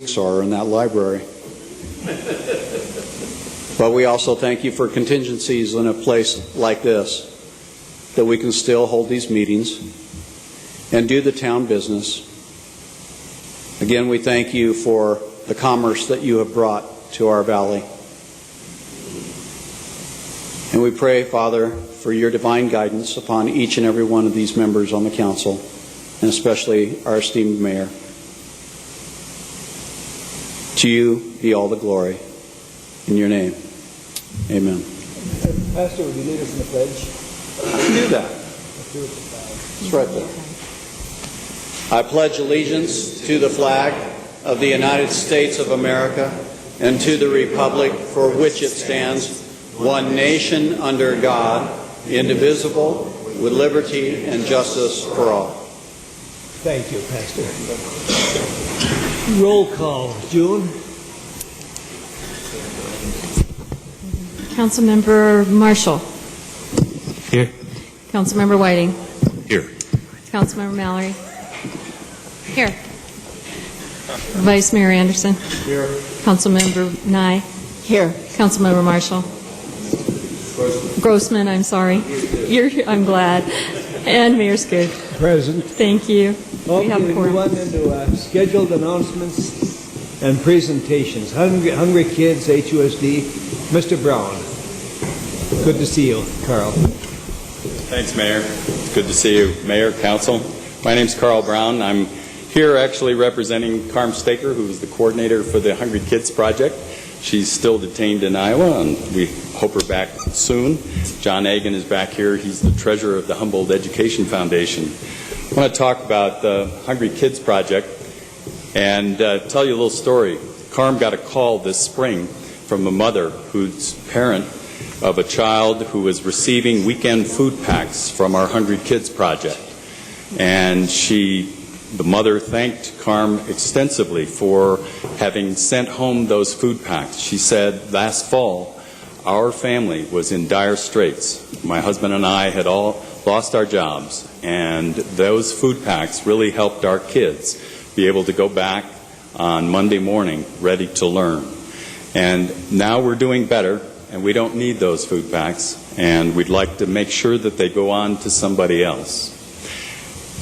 are in that library. But we also thank you for contingencies in a place like this, that we can still hold these meetings and do the town business. Again, we thank you for the commerce that you have brought to our valley. And we pray, Father, for your divine guidance upon each and every one of these members on the council, and especially our esteemed mayor. To you be all the glory. In your name, amen. Pastor, would you lead us in the pledge? I can do that. It's right there. I pledge allegiance to the flag of the United States of America and to the republic for which it stands, one nation under God, indivisible, with liberty and justice for all. Thank you, Pastor. Roll call. June? Councilmember Marshall. Here. Councilmember Whiting. Here. Councilmember Mallory. Here. Vice Mayor Anderson. Here. Councilmember Nye. Here. Councilmember Marshall. Grossman, I'm sorry. I'm glad. And Mayor Skoog. Present. Thank you. Okay, We have we quorum. move on into scheduled announcements and presentations. Hungry Kids, HUSD. Mr. Brown. Good to see you, Carl. Thanks, Mayor. It's good to see you, Mayor, Council. My name's Carl Brown. I'm here actually representing Carm Staker, who is the coordinator for the Hungry Kids Project. She's still detained in Iowa, and we hope her back soon. John Agan is back here. He's the treasurer of the Humboldt Education Foundation. I want to talk about the Hungry Kids Project and tell you a little story. Carm got a call this spring from a mother who's parent of a child who was receiving weekend food packs from our Hungry Kids Project. And the mother thanked Carm extensively for having sent home those food packs. She said, last fall, our family was in dire straits. My husband and I had all lost our jobs, and those food packs really helped our kids be able to go back on Monday morning ready to learn. And now we're doing better, and we don't need those food packs, and we'd like to make sure that they go on to somebody else.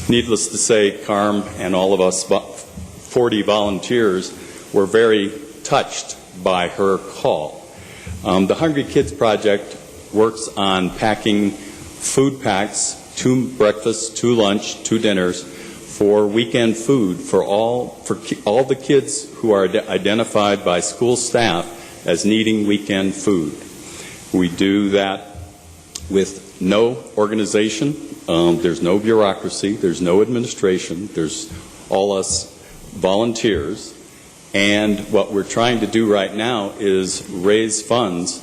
Needless to say, Carm and all of us 40 volunteers were very touched by her call. The Hungry Kids Project works on packing food packs, 2 breakfasts, 2 lunch, 2 dinners, for weekend food for all the kids who are identified by school staff as needing weekend food. We do that with no organization. There's no bureaucracy. There's no administration. There's all us volunteers. And what we're trying to do right now is raise funds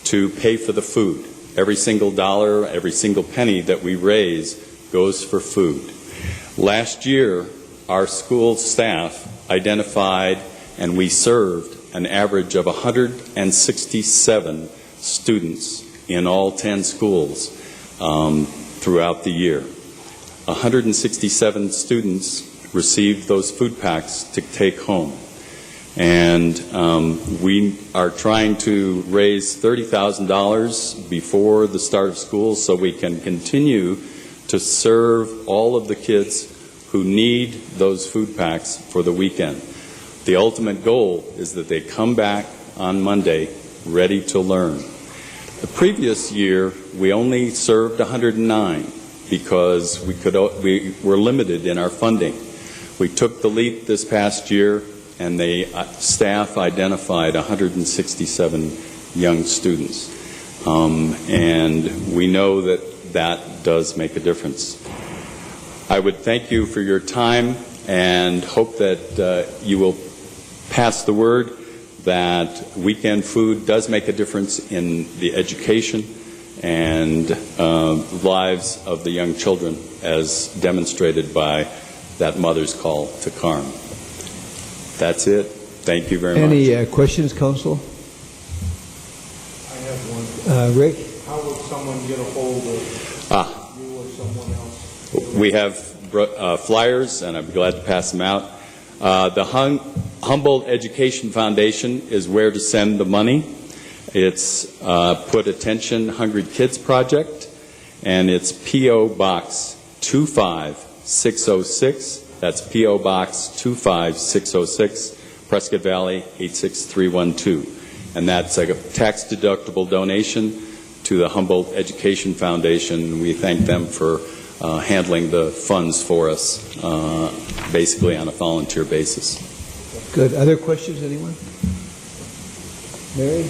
to pay for the food. Every single dollar, every single penny that we raise goes for food. Last year, our school staff identified and we served an average of 167 students in all 10 schools throughout the year. 167 students received those food packs to take home. And we are trying to raise $30,000 before the start of school so we can continue to serve all of the kids who need those food packs for the weekend. The ultimate goal is that they come back on Monday ready to learn. The previous year, we only served 109 because we were limited in our funding. We took the leap this past year, and the staff identified 167 young students. And we know that does make a difference. I would thank you for your time and hope that you will pass the word that weekend food does make a difference in the education and lives of the young children, as demonstrated by that mother's call to Carm. That's it. Thank you very much. Any questions, Council? I have one. Rick? How would someone get a hold of you or someone else? We have flyers, and I'm glad to pass them out. The Humboldt Education Foundation is where to send the money. It's Put Attention Hungry Kids Project, and it's P.O. Box 25606. That's P.O. Box 25606, Prescott Valley 86312. And that's a tax-deductible donation to the Humboldt Education Foundation. We thank them for handling the funds for us, basically on a volunteer basis. Good. Other questions, anyone? Mary?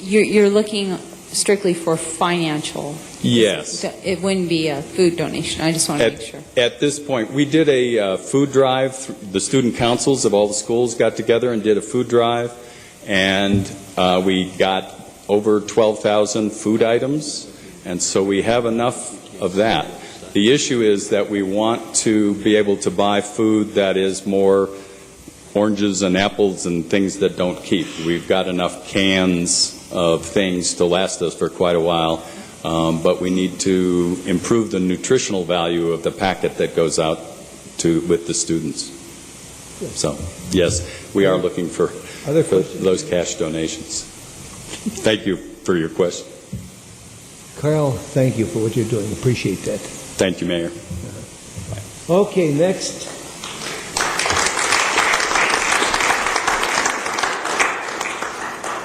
You're looking strictly for financial. Yes. It wouldn't be a food donation. I just want to make sure. At this point, we did a food drive. The student councils of all the schools got together and did a food drive, and we got over 12,000 food items, and so we have enough of that. The issue is that we want to be able to buy food that is more oranges and apples and things that don't keep. We've got enough cans of things to last us for quite a while, but we need to improve the nutritional value of the packet that goes out with the students. So, yes, we are looking for those cash donations. Thank you for your question. Carl, thank you for what you're doing. Appreciate that. Thank you, Mayor. Okay, next.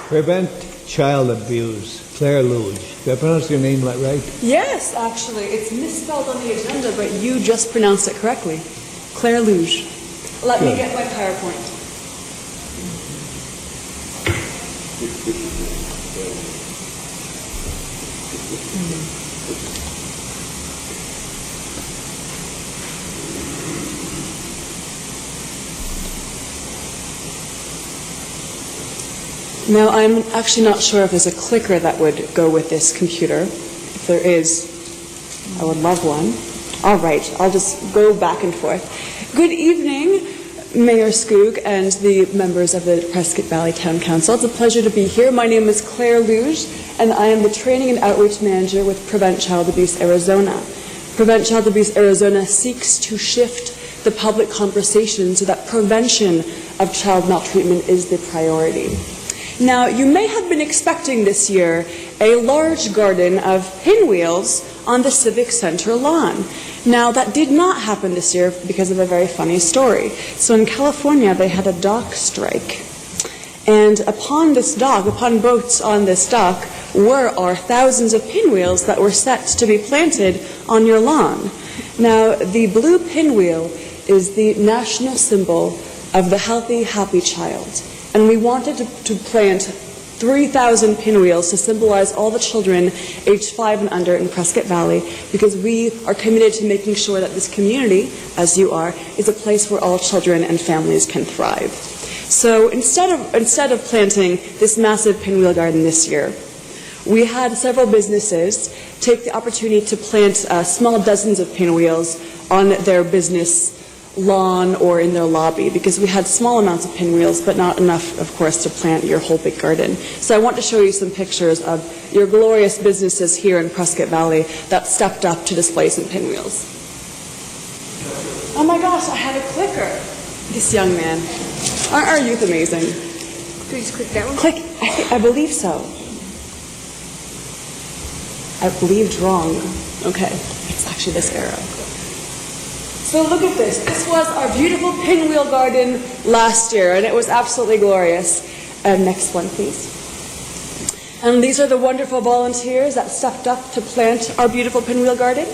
Prevent Child Abuse. Claire Luge. Did I pronounce your name right? Yes, actually. It's misspelled on the agenda, but you just pronounced it correctly. Claire Luge. Let me get my PowerPoint. Now, I'm actually not sure if there's a clicker that would go with this computer. If there is, I would love one. All right, I'll just go back and forth. Good evening, Mayor Skoog and the members of the Prescott Valley Town Council. It's a pleasure to be here. My name is Claire Luge, and I am the Training and Outreach Manager with Prevent Child Abuse Arizona. Prevent Child Abuse Arizona seeks to shift the public conversation so that prevention of child maltreatment is the priority. Now, you may have been expecting this year a large garden of pinwheels on the Civic Center lawn. Now, that did not happen this year because of a very funny story. So in California, they had a dock strike. And upon boats on this dock, are thousands of pinwheels that were set to be planted on your lawn. Now, the blue pinwheel is the national symbol of the healthy, happy child. And we wanted to plant 3,000 pinwheels to symbolize all the children aged 5 and under in Prescott Valley, because we are committed to making sure that this community, as you are, is a place where all children and families can thrive. So instead of planting this massive pinwheel garden this year, we had several businesses take the opportunity to plant small dozens of pinwheels on their business lawn or in their lobby, because we had small amounts of pinwheels, but not enough, of course, to plant your whole big garden. So I want to show you some pictures of your glorious businesses here in Prescott Valley that stepped up to display some pinwheels. Oh my gosh, I have a clicker. This young man. Aren't our youth amazing? Please click that one. Click. I believe so. I believed wrong. Okay, it's actually this arrow. So look at this. This was our beautiful pinwheel garden last year, and it was absolutely glorious. Next one, please. And these are the wonderful volunteers that stepped up to plant our beautiful pinwheel garden.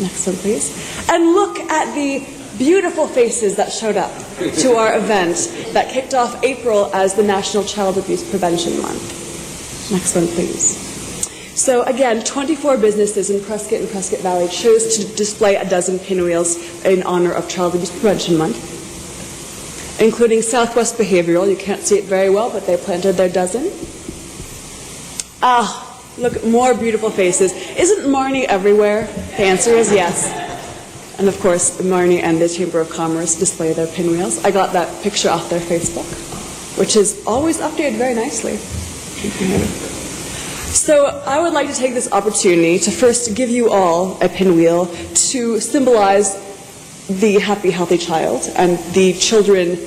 Next one, please. And look at the beautiful faces that showed up to our event that kicked off April as the National Child Abuse Prevention Month. Next one, please. So again, 24 businesses in Prescott and Prescott Valley chose to display a dozen pinwheels in honor of Child Abuse Prevention Month, including Southwest Behavioral. You can't see it very well, but they planted their dozen. Ah, look, more beautiful faces. Isn't Marnie everywhere? The answer is yes. And of course, Marnie and the Chamber of Commerce display their pinwheels. I got that picture off their Facebook, which is always updated very nicely. So I would like to take this opportunity to first give you all a pinwheel to symbolize the happy, healthy child and the children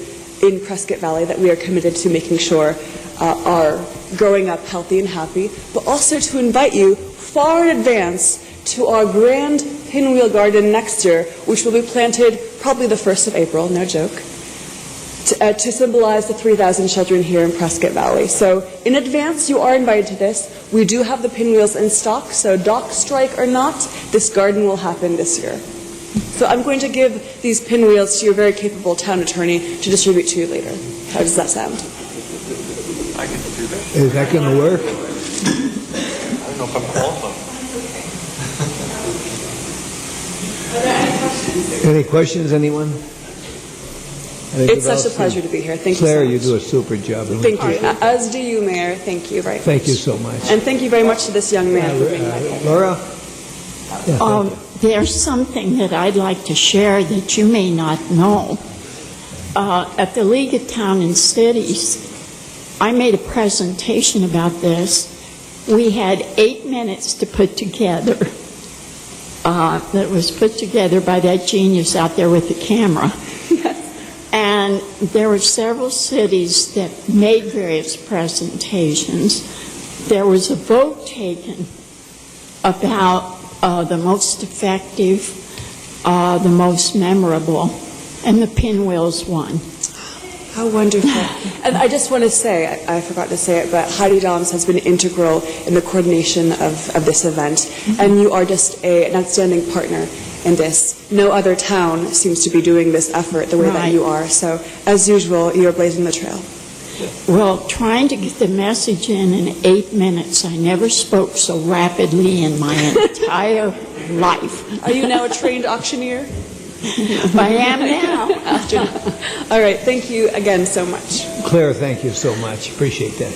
in Prescott Valley that we are committed to making sure are growing up healthy and happy, but also to invite you far in advance to our grand pinwheel garden next year, which will be planted probably the 1st of April, no joke, to symbolize the 3,000 children here in Prescott Valley. So in advance, you are invited to this. We do have the pinwheels in stock, so dock strike or not, this garden will happen this year. So I'm going to give these pinwheels to your very capable town attorney to distribute to you later. How does that sound? I can do that. Is that going to work? I don't know if I'm qualified. Any questions, anyone? It's such a pleasure to be here. Thank Claire, you you so much. do a super job. Thank you. As do you, Mayor. Thank you very much. Thank you so much. And thank you very much to this young man for being here. Laura? Yeah, thank you. There's something that I'd like to share that you may not know. At the League of Town and Cities, I made a presentation about this. We had 8 minutes to put together. That was put together by that genius out there with the camera. And there were several cities that made various presentations. There was a vote taken about the most effective, the most memorable, and the pinwheels won. How wonderful. And I just want to say, I forgot to say it, but Heidi Dahms has been integral in the coordination of this event, and you are just an outstanding partner in this. No other town seems to be doing this effort the way that you are. So, as usual, you're blazing the trail. Well, trying to get the message in 8 minutes, I never spoke so rapidly in my entire life. Are you now a trained auctioneer? I am now. All right, thank you again so much. Claire, thank you so much. Appreciate that.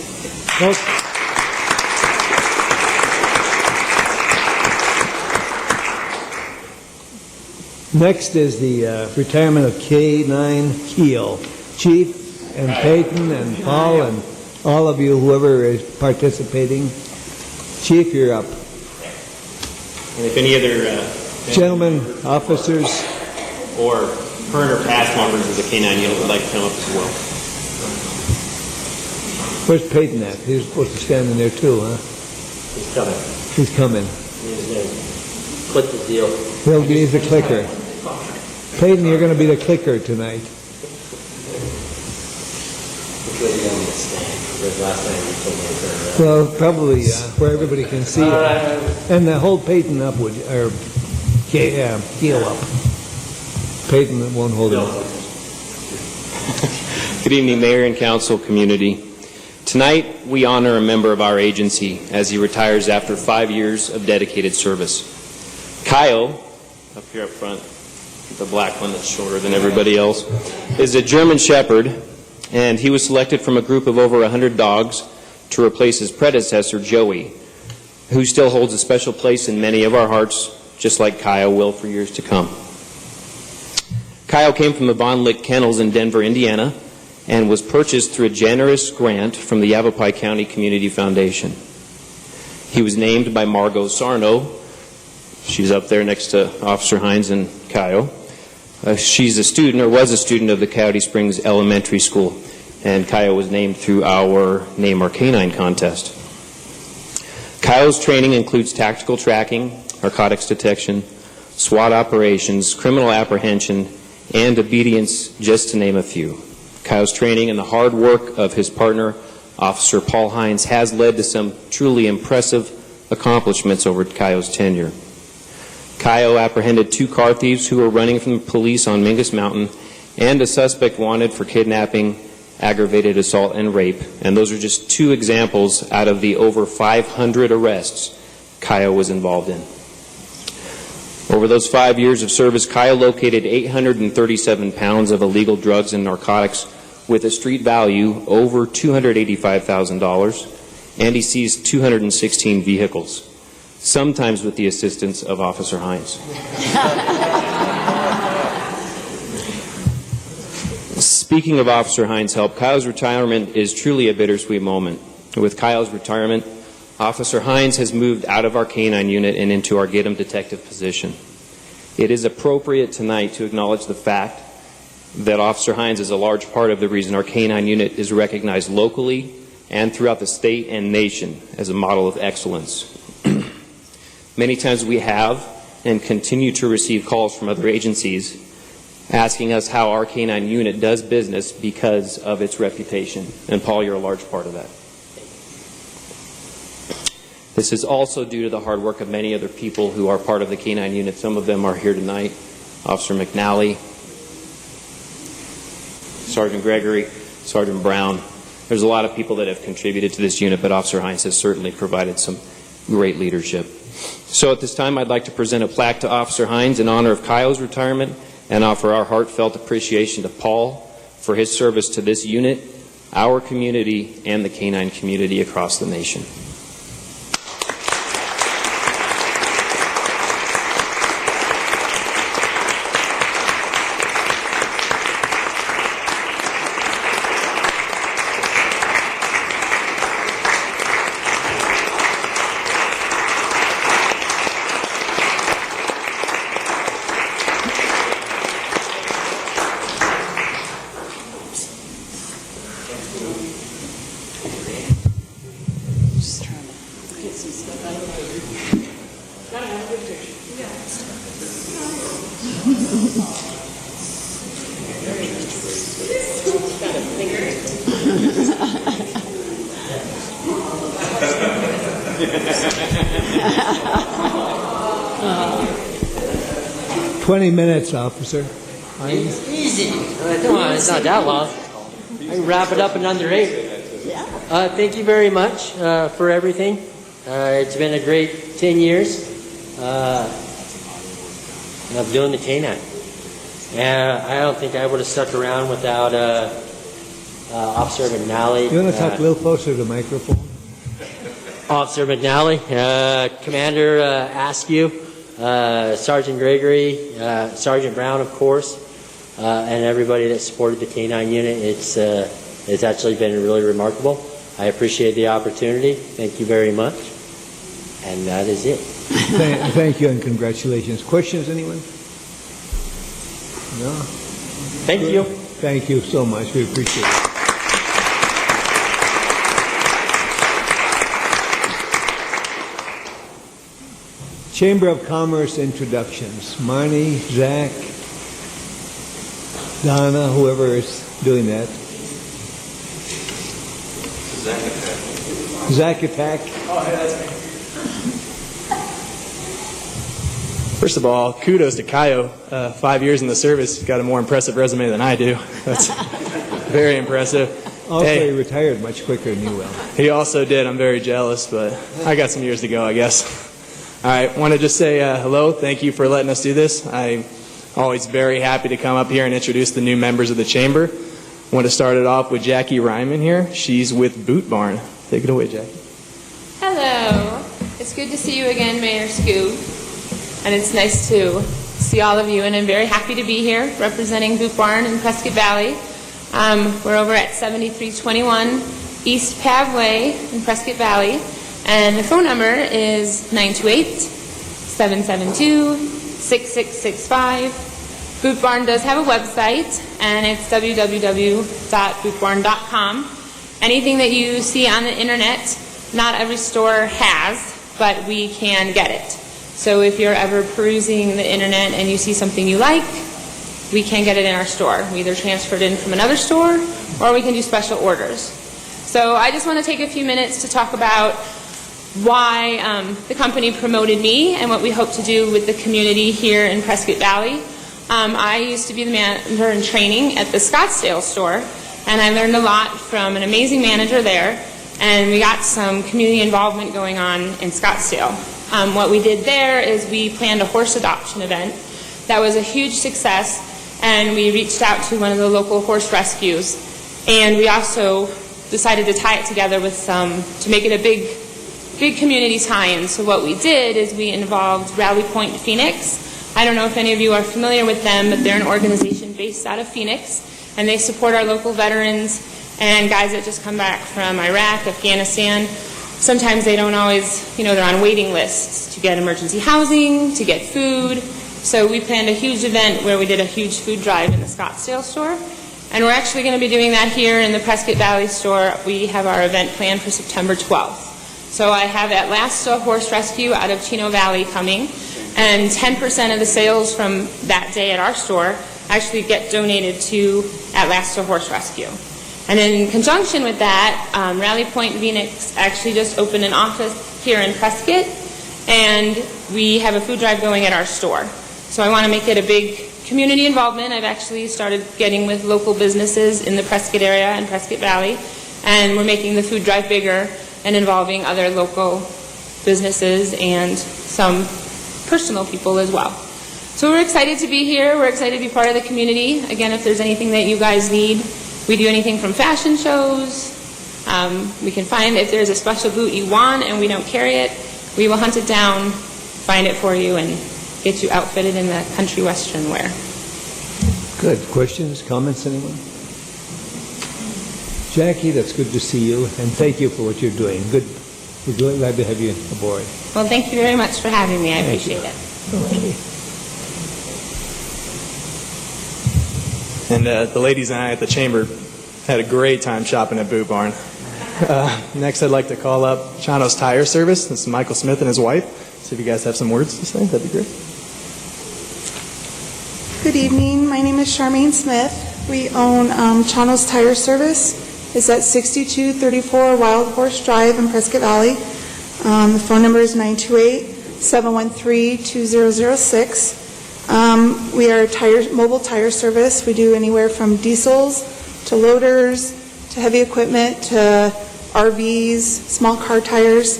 Next is the retirement of K9 Keel. Chief and Peyton and Paul and all of you, whoever is participating. Chief, you're up. And if any other gentlemen, officers, or current or past members of the K9 unit would like to come up as well. Where's Peyton at? He's supposed to stand in there too, huh? He's coming. He's coming. He's going to click the deal. He's the clicker. Peyton, you're going to be the clicker tonight. Well, probably where everybody can see it. And hold Peyton up, or Keel up. Peyton won't hold it up. Good evening, Mayor and Council community. Tonight, we honor a member of our agency as he retires after 5 years of dedicated service. Kyle, up here up front, the black one that's shorter than everybody else, is a German Shepherd, and he was selected from a group of over 100 dogs to replace his predecessor, Joey, who still holds a special place in many of our hearts, just like Kyle will for years to come. Kyle came from the Von Lick Kennels in Denver, Indiana, and was purchased through a generous grant from the Yavapai County Community Foundation. He was named by Margot Sarno. She's up there next to Officer Hines and Kyle. She's a student, or was a student, of the Coyote Springs Elementary School, and Kyle was named through our Name Our Canine contest. Kyle's training includes tactical tracking, narcotics detection, SWAT operations, criminal apprehension, and obedience, just to name a few. Kyle's training and the hard work of his partner, Officer Paul Hines, has led to some truly impressive accomplishments over Kyle's tenure. Kyle apprehended 2 car thieves who were running from the police on Mingus Mountain, and a suspect wanted for kidnapping, aggravated assault, and rape. And those are just 2 examples out of the over 500 arrests Kyle was involved in. Over those 5 years of service, Kyle located 837 pounds of illegal drugs and narcotics with a street value over $285,000, and he seized 216 vehicles, sometimes with the assistance of Officer Hines. Speaking of Officer Hines' help, Kyle's retirement is truly a bittersweet moment. With Kyle's retirement, Officer Hines has moved out of our K9 unit and into our Get 'em detective position. It is appropriate tonight to acknowledge the fact that Officer Hines is a large part of the reason our K-9 unit is recognized locally and throughout the state and nation as a model of excellence. Many times we have and continue to receive calls from other agencies asking us how our K-9 unit does business because of its reputation. And Paul, you're a large part of that. This is also due to the hard work of many other people who are part of the K-9 unit. Some of them are here tonight. Officer McNally, Sergeant Gregory, Sergeant Brown. There's a lot of people that have contributed to this unit, but Officer Hines has certainly provided some great leadership. So at this time, I'd like to present a plaque to Officer Hines in honor of Kyle's retirement and offer our heartfelt appreciation to Paul for his service to this unit, our community, and the K-9 community across the nation. Minutes, officer. Easy. Come on, it's not that long. I can wrap it up in under 8. Thank you very much for everything. It's been a great 10 years of doing the K-9. And I don't think I would have stuck around without Officer McNally. You want to talk a little closer to the microphone? Officer McNally, Commander Askew, Sergeant Gregory, Sergeant Brown, of course, and everybody that supported the K-9 unit. It's actually been really remarkable. I appreciate the opportunity. Thank you very much. And that is it. Thank you and congratulations. Questions, anyone? No? Thank you. Thank you so much. We appreciate it. Chamber of Commerce introductions. Marnie, Zach, Donna, whoever is doing that. Zach Attack. Oh, yeah, that's me. First of all, kudos to Kaio. 5 years in the service. He's got a more impressive resume than I do. That's very impressive. Also, he retired much quicker than you will. He also did. I'm very jealous, but I got some years to go, I guess. All right, want to just say hello. Thank you for letting us do this. I'm always very happy to come up here and introduce the new members of the Chamber. I want to start it off with Jackie Ryman here. She's with Boot Barn. Take it away, Jackie. Hello. It's good to see you again, Mayor Scoob. And it's nice to see all of you. And I'm very happy to be here representing Boot Barn in Prescott Valley. We're over at 7321 East Pav Way in Prescott Valley. And the phone number is 928-772-6665. Boot Barn does have a website, and it's www.bootbarn.com. Anything that you see on the internet, not every store has, but we can get it. So if you're ever perusing the internet and you see something you like, we can get it in our store. We either transfer it in from another store, or we can do special orders. So I just want to take a few minutes to talk about why the company promoted me and what we hope to do with the community here in Prescott Valley. I used to be the manager in training at the Scottsdale store, and I learned a lot from an amazing manager there, and we got some community involvement going on in Scottsdale. What we did there is we planned a horse adoption event that was a huge success, and we reached out to one of the local horse rescues, and we also decided to tie it together with to make it a big community tie-in. So what we did is we involved Rally Point Phoenix. I don't know if any of you are familiar with them, but they're an organization based out of Phoenix, and they support our local veterans and guys that just come back from Iraq, Afghanistan. Sometimes they don't always, they're on waiting lists to get emergency housing, to get food, So we planned a huge event where we did a huge food drive in the Scottsdale store. And we're actually going to be doing that here in the Prescott Valley store. We have our event planned for September 12th. So I have Atlasta Horse Rescue out of Chino Valley coming, and 10% of the sales from that day at our store actually get donated to Atlasta Horse Rescue. And in conjunction with that, Rally Point Phoenix actually just opened an office here in Prescott, and we have a food drive going at our store. So I want to make it a big community involvement. I've actually started getting with local businesses in the Prescott area and Prescott Valley, and we're making the food drive bigger and involving other local businesses and some personal people as well. So we're excited to be here. We're excited to be part of the community. Again, if there's anything that you guys need, we do anything from fashion shows. We can find if there's a special boot you want and we don't carry it, we will hunt it down, find it for you, and get you outfitted in the country western wear. Good. Questions, comments, anyone? Jackie, that's good to see you, and thank you for what you're doing. Good. We're glad to have you aboard. Well, thank you very much for having me. I appreciate it. Okay. And the ladies and I at the Chamber had a great time shopping at Boot Barn. Next, I'd like to call up Chano's Tire Service. This is Michael Smith and his wife. So if you guys have some words to say, that'd be great. Good evening. My name is Charmaine Smith. We own Chano's Tire Service. It's at 6234 Wild Horse Drive in Prescott Valley. The phone number is 928-713-2006. We are a mobile tire service. We do anywhere from diesels to loaders to heavy equipment to RVs, small car tires.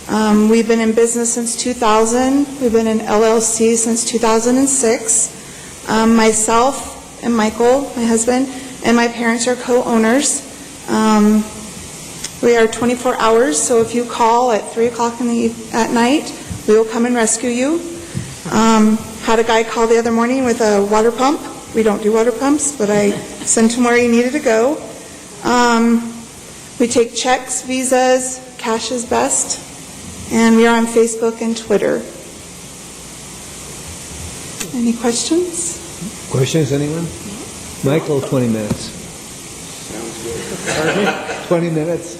We've been in business since 2000. We've been in LLC since 2006. Myself and Michael, my husband, and my parents are co-owners. We are 24 hours, so if you call at 3 o'clock at night, we will come and rescue you. Had a guy call the other morning with a water pump. We don't do water pumps, but I sent him where he needed to go. We take checks, visas, cash is best, and we are on Facebook and Twitter. Any questions? Questions, anyone? Michael, 20 minutes. 20 minutes.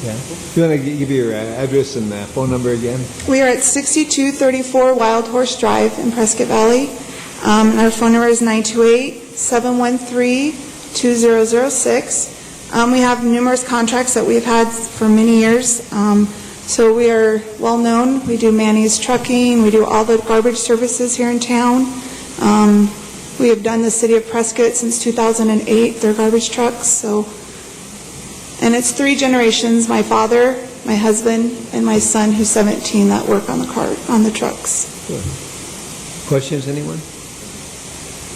Yeah. You want to give your address and phone number again? We are at 6234 Wild Horse Drive in Prescott Valley. And our phone number is 928-713-2006. We have numerous contracts that we've had for many years. So we are well known. We do Manny's Trucking. We do all the garbage services here in town. We have done the city of Prescott since 2008, their garbage trucks. And it's 3 generations, my father, my husband, and my son, who's 17, that work on the trucks. Good. Questions, anyone?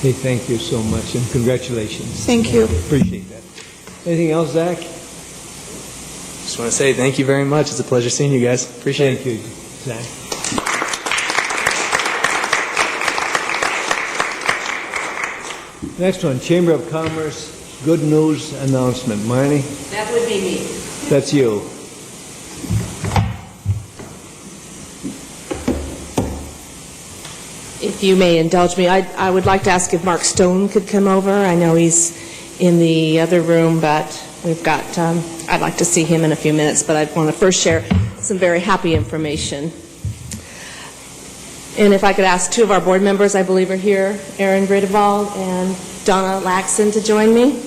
Hey, thank you so much, and congratulations. Thank you. Appreciate that. Anything else, Zach? Just want to say thank you very much. It's a pleasure seeing you guys. Appreciate it. Thank you, Zach. Next one, Chamber of Commerce, good news announcement. Marnie? That would be me. That's you. If you may indulge me, I would like to ask if Mark Stone could come over. I know he's in the other room, but we've got, I'd like to see him in a few minutes, but I want to first share some very happy information. And if I could ask 2 of our board members, I believe are here, Aaron Gradevald and Donna Laxon, to join me.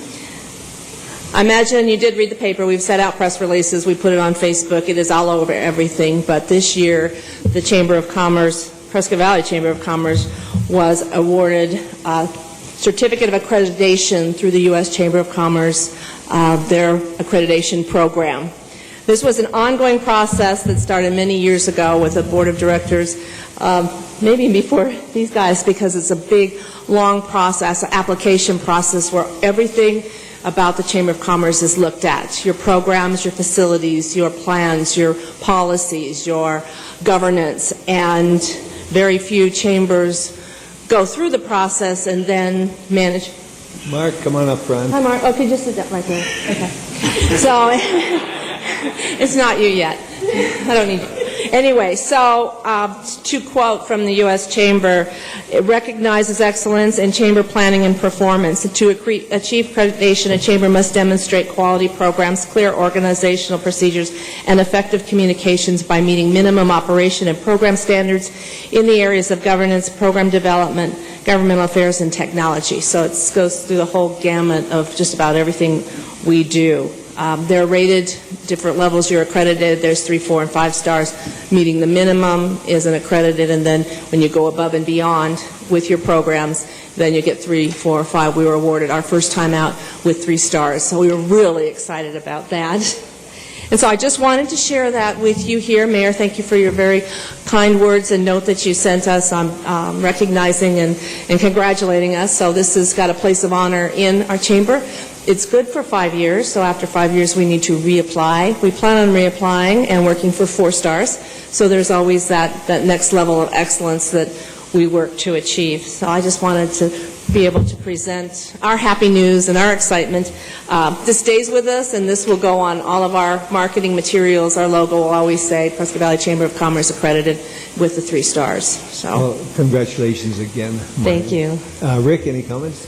I imagine you did read the paper. We've set out press releases. We put it on Facebook. It is all over everything. But this year, the Chamber of Commerce, Prescott Valley Chamber of Commerce, was awarded a Certificate of Accreditation through the U.S. Chamber of Commerce, their accreditation program. This was an ongoing process that started many years ago with a board of directors, maybe before these guys, because it's a big, long process, an application process where everything about the Chamber of Commerce is looked at. Your programs, your facilities, your plans, your policies, your governance, and very few chambers go through the process and then manage. Mark, come on up front. Hi, Mark. Okay, just sit down right there. Okay. So, it's not you yet. I don't need you. Anyway, so to quote from the U.S. Chamber, it recognizes excellence in chamber planning and performance. To achieve accreditation, a chamber must demonstrate quality programs, clear organizational procedures, and effective communications by meeting minimum operation and program standards in the areas of governance, program development, governmental affairs, and technology. So it goes through the whole gamut of just about everything we do. They're rated different levels. You're accredited. There's 3, 4, and 5 stars. Meeting the minimum isn't accredited, and then when you go above and beyond with your programs, then you get 3, 4, or 5. We were awarded our first time out with 3 stars, so we were really excited about that. And so I just wanted to share that with you here. Mayor, thank you for your very kind words and note that you sent us on recognizing and congratulating us. So this has got a place of honor in our chamber. It's good for 5 years, so after 5 years we need to reapply. We plan on reapplying and working for 4 stars. So there's always that next level of excellence that we work to achieve. So I just wanted to be able to present our happy news and our excitement. This stays with us, and this will go on all of our marketing materials. Our logo will always say Prescott Valley Chamber of Commerce accredited with the 3 stars. So, well, congratulations again, Marty. Thank you. Rick, any comments?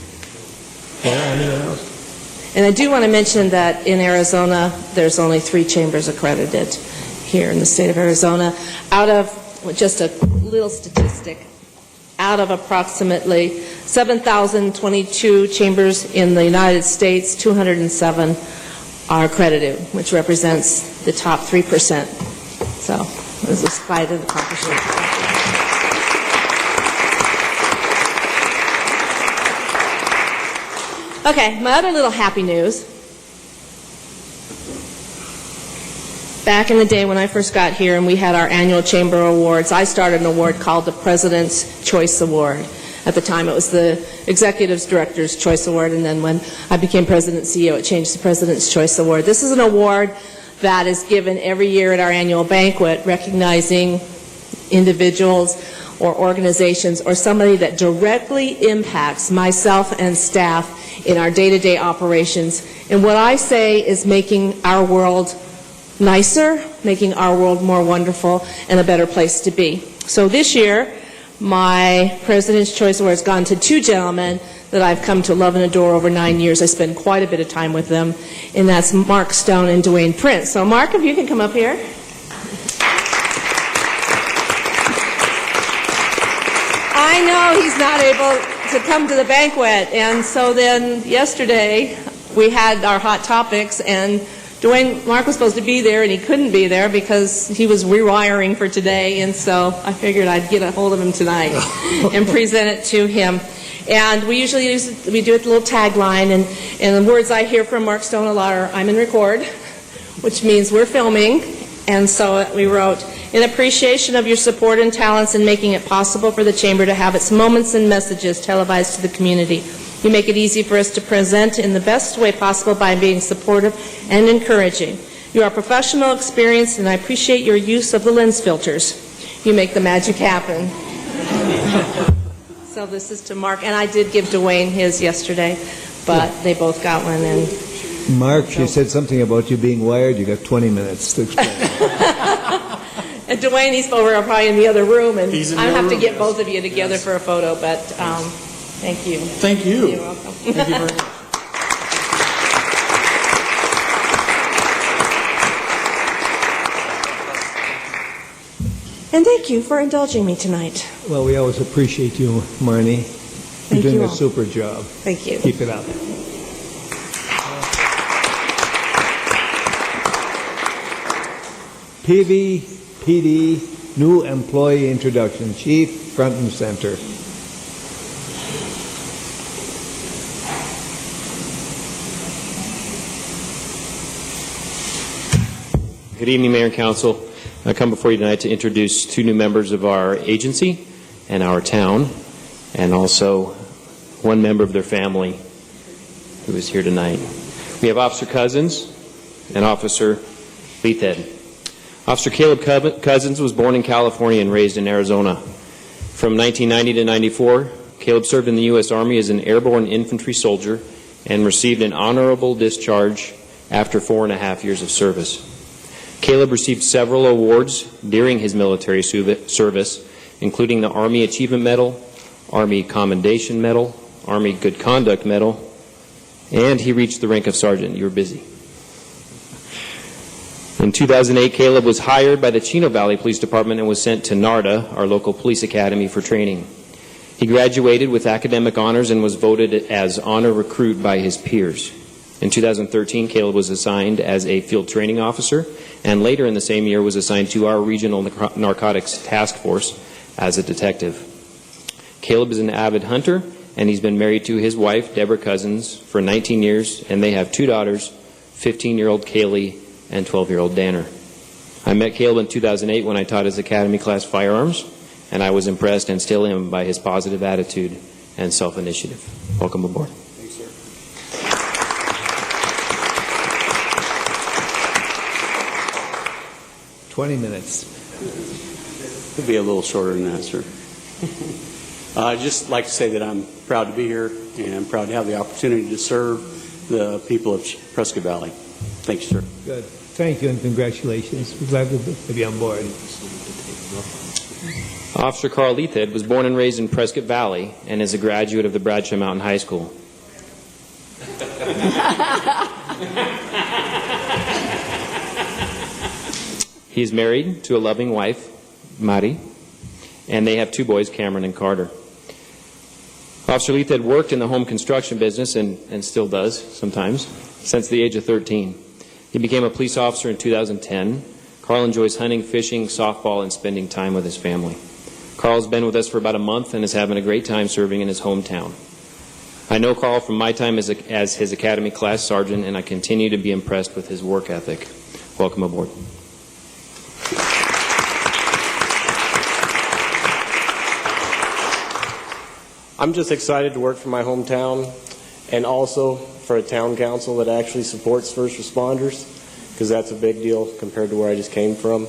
Yeah, anyone else? And I do want to mention that in Arizona, there's only 3 chambers accredited here in the state of Arizona. Out of, just a little statistic, out of approximately 7,022 chambers in the United States, 207 are accredited, which represents the top 3%. So it was a quite an accomplishment. Okay, my other little happy news. Back in the day when I first got here and we had our annual chamber awards, I started an award called the President's Choice Award. At the time it was the Executives Director's Choice Award, and then when I became President and CEO it changed to President's Choice Award. This is an award that is given every year at our annual banquet, recognizing individuals or organizations or somebody that directly impacts myself and staff in our day-to-day operations. And what I say is making our world nicer, making our world more wonderful, and a better place to be. So this year, my President's Choice Award has gone to 2 gentlemen that I've come to love and adore over 9 years. I spend quite a bit of time with them, and that's Mark Stone and Dwayne Prince. So Mark, if you can come up here. I know he's not able to come to the banquet, and so then yesterday we had our hot topics, and Mark was supposed to be there, and he couldn't be there because he was rewiring for today, and so I figured I'd get a hold of him tonight and present it to him. And we usually do it a little tagline, and the words I hear from Mark Stone a lot are, "I'm in record," which means we're filming, and so we wrote, "In appreciation of your support and talents in making it possible for the Chamber to have its moments and messages televised to the community. You make it easy for us to present in the best way possible by being supportive and encouraging. You are professional, experienced, and I appreciate your use of the lens filters. You make the magic happen." So this is to Mark, and I did give Dwayne his yesterday, but they both got one. And Mark, she said something about you being wired. You got 20 minutes to explain. And Dwayne, he's over probably in the other room, and I have to get both of you together for a photo, but thank you. Thank you. You're welcome. Thank you very much. And thank you for indulging me tonight. Well, we always appreciate you, Marnie. You're Thank doing you a all. super job. Thank you. Keep it up. PVPD new employee introduction. Chief, front and center. Good evening, Mayor and Council. I come before you tonight to introduce 2 new members of our agency and our town, and also 1 member of their family who is here tonight. We have Officer Cousins and Officer Leathed. Officer Caleb Cousins was born in California and raised in Arizona. From 1990 to 94, Caleb served in the U.S. Army as an airborne infantry soldier and received an honorable discharge after 4.5 years of service. Caleb received several awards during his military service, including the Army Achievement Medal, Army Commendation Medal, Army Good Conduct Medal, and he reached the rank of sergeant. You were busy. In 2008, Caleb was hired by the Chino Valley Police Department and was sent to NARDA, our local police academy, for training. He graduated with academic honors and was voted as honor recruit by his peers. In 2013, Caleb was assigned as a field training officer, and later in the same year was assigned to our regional narcotics task force as a detective. Caleb is an avid hunter, and he's been married to his wife, Deborah Cousins, for 19 years, and they have 2 daughters, 15-year-old Kaylee and 12-year-old Danner. I met Caleb in 2008 when I taught his academy class firearms, and I was impressed and still am by his positive attitude and self-initiative. Welcome aboard. Thanks, sir. 20 minutes. It'll be a little shorter than that, sir. I'd just like to say that I'm proud to be here, and I'm proud to have the opportunity to serve the people of Prescott Valley. Thank you, sir. Good. Thank you and congratulations. We're glad to be on board. Officer Carl Leathed was born and raised in Prescott Valley and is a graduate of the Bradshaw Mountain High School. He is married to a loving wife, Mari, and they have 2 boys, Cameron and Carter. Officer Leathed worked in the home construction business and still does sometimes since the age of 13. He became a police officer in 2010. Carl enjoys hunting, fishing, softball, and spending time with his family. Carl's been with us for about a month and is having a great time serving in his hometown. I know Carl from my time as his academy class sergeant, and I continue to be impressed with his work ethic. Welcome aboard. I'm just excited to work for my hometown and also for a town council that actually supports first responders, because that's a big deal compared to where I just came from.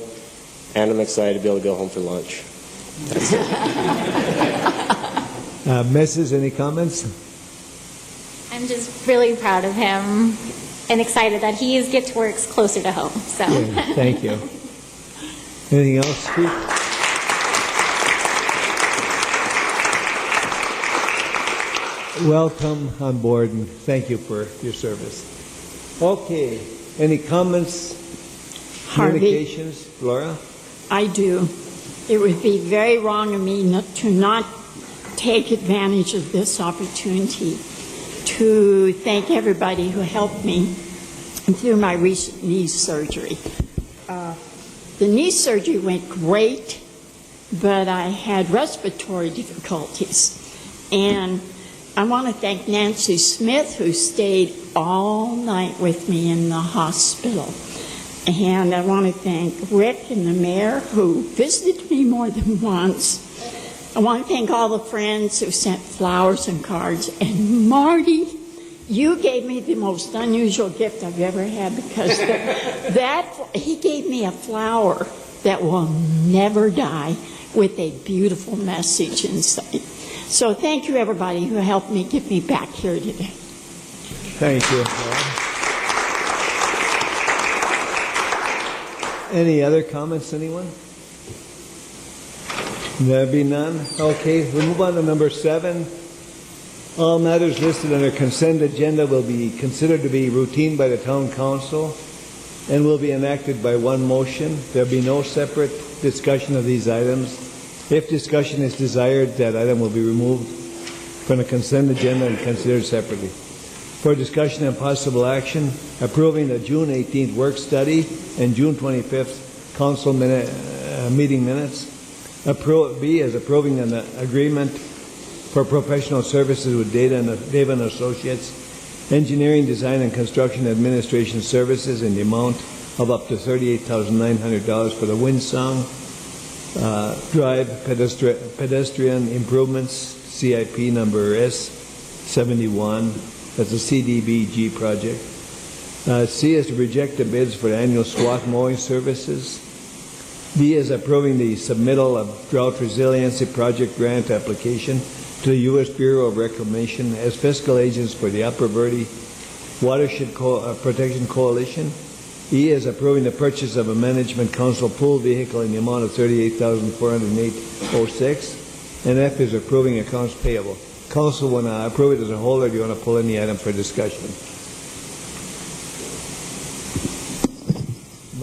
And I'm excited to be able to go home for lunch. That's it. Mrs., any comments? I'm just really proud of him and excited that he gets to work closer to home. So Yeah, thank you. Anything else, Chief? Welcome on board, and thank you for your service. Okay, any comments, Harvey. communications? Laura? I do. It would be very wrong of me to not take advantage of this opportunity to thank everybody who helped me through my recent knee surgery. The knee surgery went great, but I had respiratory difficulties. And I want to thank Nancy Smith, who stayed all night with me in the hospital. And I want to thank Rick and the mayor, who visited me more than once. I want to thank all the friends who sent flowers and cards. And Marty, you gave me the most unusual gift I've ever had, because he gave me a flower that will never die with a beautiful message inside. So thank you, everybody, who helped me get me back here today. Thank you. Any other comments, anyone? There be none? Okay, we move on to number 7. All matters listed under consent agenda will be considered to be routine by the town council and will be enacted by one motion. There will be no separate discussion of these items. If discussion is desired, that item will be removed from the consent agenda and considered separately. For discussion and possible action, approving the June 18th work study and June 25th council meeting minutes. B is approving an agreement for professional services with Dave and Associates, engineering, design, and construction administration services in the amount of up to $38,900 for the Windsong Drive pedestrian improvements, CIP number S71. That's a CDBG project. C is to reject the bids for the annual SWAT mowing services. D is approving the submittal of drought resiliency project grant application to the U.S. Bureau of Reclamation as fiscal agents for the Upper Verde Watershed Protection Coalition. E is approving the purchase of a management council pool vehicle in the amount of $38,408.06. And F is approving accounts payable. Council, want to approve it as a whole, or do you want to pull any item for discussion?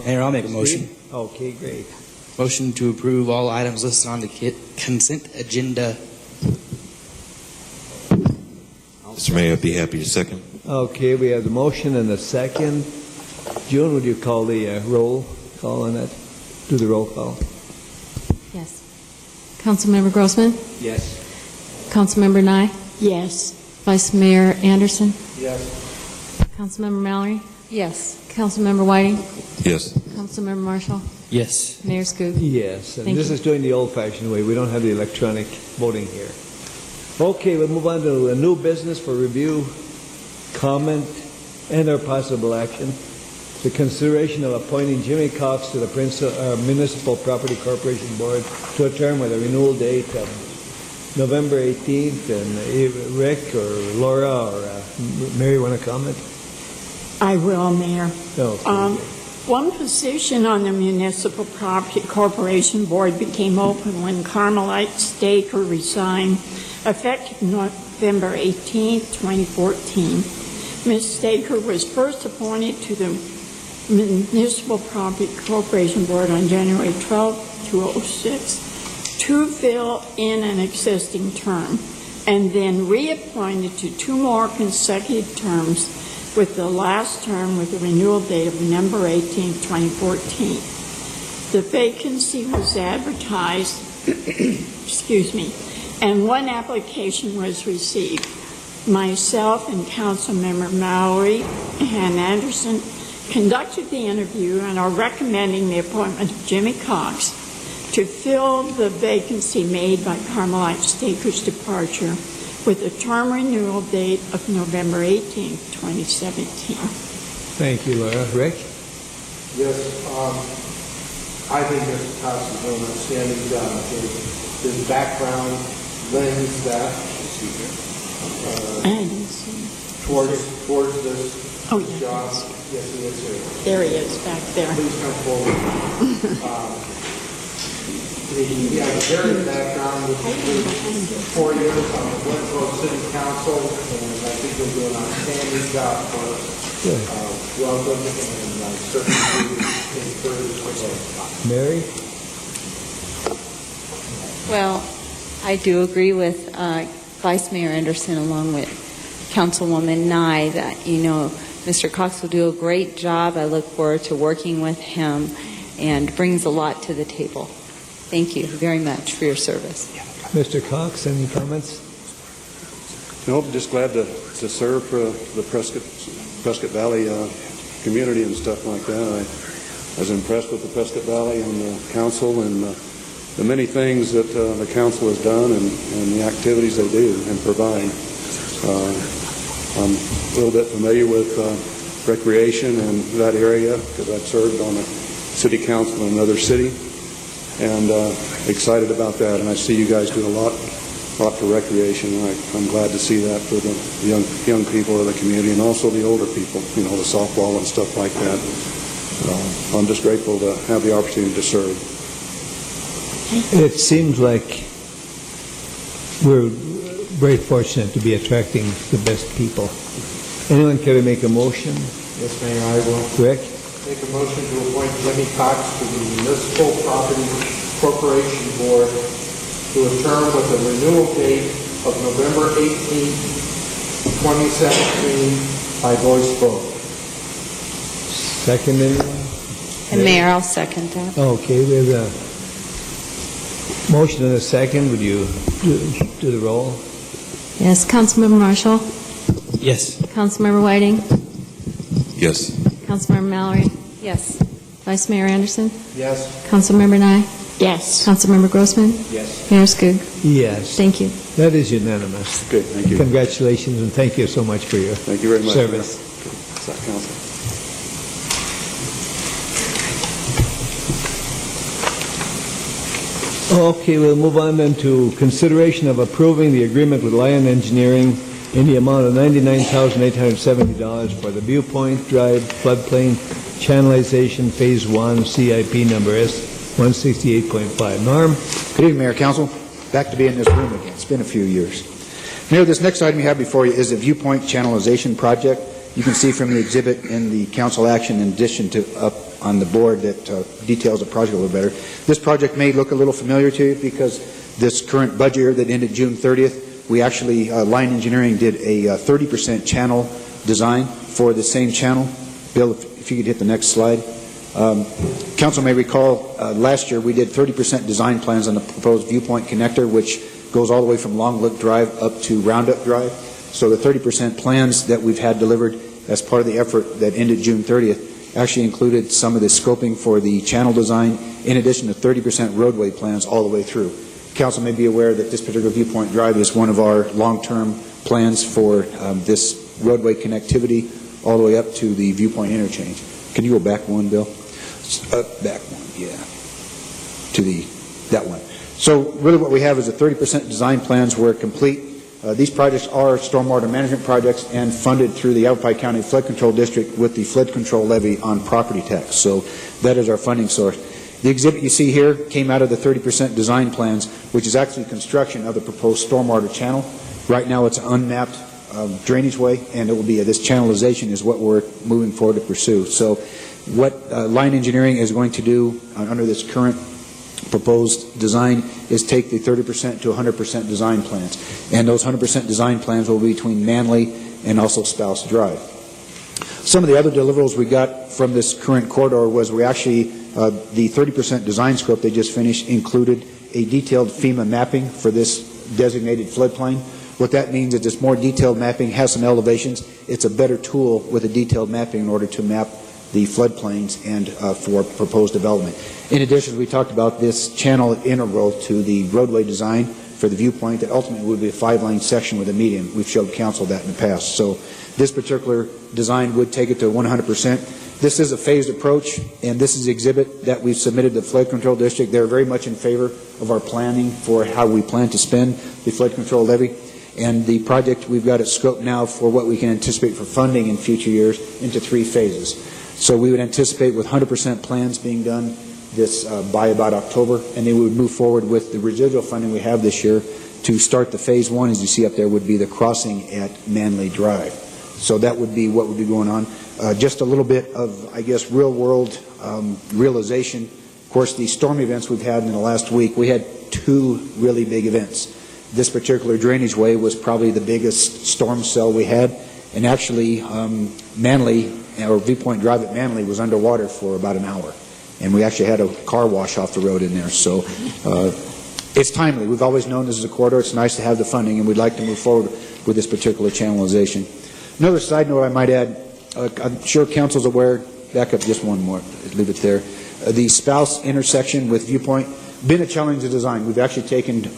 Mayor, I'll make a motion. Okay, great. Motion to approve all items listed on the consent agenda. Mr. Mayor, I'd be happy to second. Okay, we have the motion and the second. June, would you call the roll call on that? Do the roll call. Yes. Councilmember Grossman? Yes. Councilmember Nye? Yes. Vice Mayor Anderson? Yes. Councilmember Mallory? Yes. Councilmember Whiting? Yes. Councilmember Marshall? Yes. Mayor Skoog? Yes, and Thank this you. is doing the old-fashioned way. We don't have the electronic voting here. Okay, we'll move on to a new business for review, comment, and/or possible action. The consideration of appointing Jimmy Cox to the Municipal Property Corporation Board to a term with a renewal date of November 18th. And Rick or Laura or Mary want to comment? I will, Mayor. Okay. One position on the Municipal Property Corporation Board became open when Carmelite Staker resigned, effective November 18, 2014. Ms. Staker was first appointed to the Municipal Property Corporation Board on January 12, 2006, to fill in an existing term, and then reappointed to 2 more consecutive terms, with the last term with a renewal date of November 18, 2014. The vacancy was advertised, excuse me, and 1 application was received. Myself and Councilmember Mallory and Anderson conducted the interview and are recommending the appointment of Jimmy Cox to fill the vacancy made by Carmelite Staker's departure, with a term renewal date of November 18, 2017. Thank you, Laura. Rick? Yes, I think Mr. Cox has done an outstanding job. His background lends that towards this job. Yes, he is here. There he is, back there. Please come forward. He has a varied background with 4 years on the Winslow City Council, and I think he'll do an outstanding job for us. Welcome, and I certainly encourage Mary? Well, I do agree with Vice Mayor Anderson along with Councilwoman Nye that, Mr. Cox will do a great job. I look forward to working with him and brings a lot to the table. Thank you very much for your service. Mr. Cox, any comments? No, just glad to serve for the Prescott Valley community and stuff like that. I was impressed with the Prescott Valley and the council and the many things that the council has done and the activities they do and provide. I'm a little bit familiar with recreation in that area because I've served on a city council in another city, and excited about that. And I see you guys do a lot for recreation. I'm glad to see that for the young people of the community and also the older people, the softball and stuff like that. I'm just grateful to have the opportunity to serve. It seems like we're very fortunate to be attracting the best people. Anyone care to make a motion? Yes, Mayor, I will. Rick? Make a motion to appoint Jimmy Cox to the Municipal Property Corporation Board to a term with a renewal date of November 18, 2017 by voice vote. Second, anyone? And Mayor, I'll second that. Okay, we have a motion and a second. Would you do the roll? Yes. Councilmember Marshall? Yes. Councilmember Whiting? Yes. Councilmember Mallory? Yes. Vice Mayor Anderson? Yes. Councilmember Nye? Yes. Councilmember Grossman? Yes. Mayor Skoog? Yes. Thank you. That is unanimous. Okay, thank you. Congratulations, and thank you so much for your Thank you very much. service. Council. Okay, we'll move on then to consideration of approving the agreement with Lion Engineering in the amount of $99,870 for the Viewpoint Drive floodplain channelization Phase 1 CIP number S168.5. Norm? Good evening, Mayor, Council. Back to be in this room again. It's been a few years. Mayor, this next item you have before you is the Viewpoint Channelization Project. You can see from the exhibit in the council action, in addition to up on the board, that details the project a little better. This project may look a little familiar to you because this current budget year that ended June 30th, we actually, Line Engineering did a 30% channel design for the same channel. Bill, if you could hit the next slide. Council may recall last year we did 30% design plans on the proposed Viewpoint connector, which goes all the way from Long Lick Drive up to Roundup Drive. So the 30% plans that we've had delivered as part of the effort that ended June 30th actually included some of the scoping for the channel design, in addition to 30% roadway plans all the way through. Council may be aware that this particular Viewpoint Drive is one of our long-term plans for this roadway connectivity all the way up to the Viewpoint interchange. Can you go back one, Bill? Back one, yeah. To that one. So really what we have is the 30% design plans were complete. These projects are stormwater management projects and funded through the Yavapai County Flood Control District with the flood control levy on property tax. So that is our funding source. The exhibit you see here came out of the 30% design plans, which is actually construction of the proposed stormwater channel. Right now it's an unmapped drainage way, and it will be this channelization is what we're moving forward to pursue. So what Line Engineering is going to do under this current proposed design is take the 30% to 100% design plans. And those 100% design plans will be between Manley and also Spouse Drive. Some of the other deliverables we got from this current corridor was we actually, the 30% design scope they just finished included a detailed FEMA mapping for this designated floodplain. What that means is it's more detailed mapping, has some elevations. It's a better tool with a detailed mapping in order to map the floodplains and for proposed development. In addition, we talked about this channel integral to the roadway design for the Viewpoint that ultimately would be a 5-lane section with a median. We've showed council that in the past. So this particular design would take it to 100%. This is a phased approach, and this is the exhibit that we've submitted to the Flood Control District. They're very much in favor of our planning for how we plan to spend the flood control levy. And the project, we've got it scoped now for what we can anticipate for funding in future years into 3 phases. So we would anticipate with 100% plans being done this by about October, and then we would move forward with the residual funding we have this year to start the Phase 1, as you see up there, would be the crossing at Manley Drive. So that would be what would be going on. Just a little bit of, I guess, real-world realization. Of course, the storm events we've had in the last week, we had 2 really big events. This particular drainage way was probably the biggest storm cell we had, and actually Manley, or Viewpoint Drive at Manley, was underwater for about an hour. And we actually had a car wash off the road in there. So it's timely. We've always known this is a corridor. It's nice to have the funding, and we'd like to move forward with this particular channelization. Another side note I might add, I'm sure council's aware, back up just one more, leave it there. The Spouse intersection with Viewpoint, been a challenge to design. We've actually taken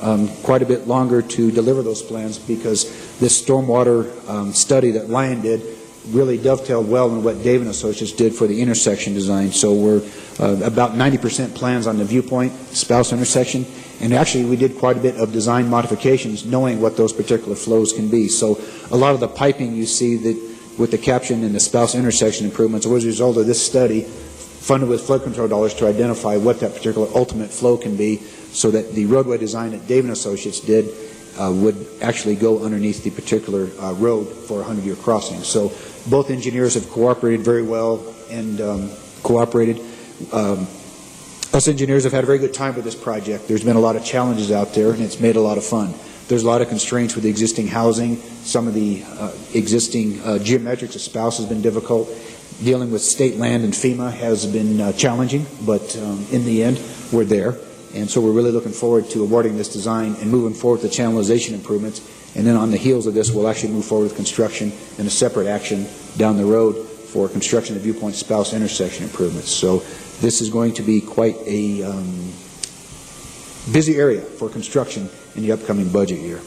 quite a bit longer to deliver those plans because this stormwater study that Lion did really dovetailed well in what Dave and Associates did for the intersection design. So we're about 90% plans on the Viewpoint Spouse intersection, and actually we did quite a bit of design modifications knowing what those particular flows can be. So a lot of the piping you see that with the caption in the Spouse intersection improvements was a result of this study funded with flood control dollars to identify what that particular ultimate flow can be, so that the roadway design that Dave and Associates did would actually go underneath the particular road for a 100-year crossing. So both engineers have cooperated very well and cooperated. Us engineers have had a very good time with this project. There's been a lot of challenges out there, and it's made a lot of fun. There's a lot of constraints with the existing housing. Some of the existing geometrics of Spouse has been difficult. Dealing with state land and FEMA has been challenging, but in the end, we're there. And so we're really looking forward to awarding this design and moving forward with the channelization improvements. And then on the heels of this, we'll actually move forward with construction and a separate action down the road for construction of Viewpoint Spouse intersection improvements. So this is going to be quite a busy area for construction in the upcoming budget year.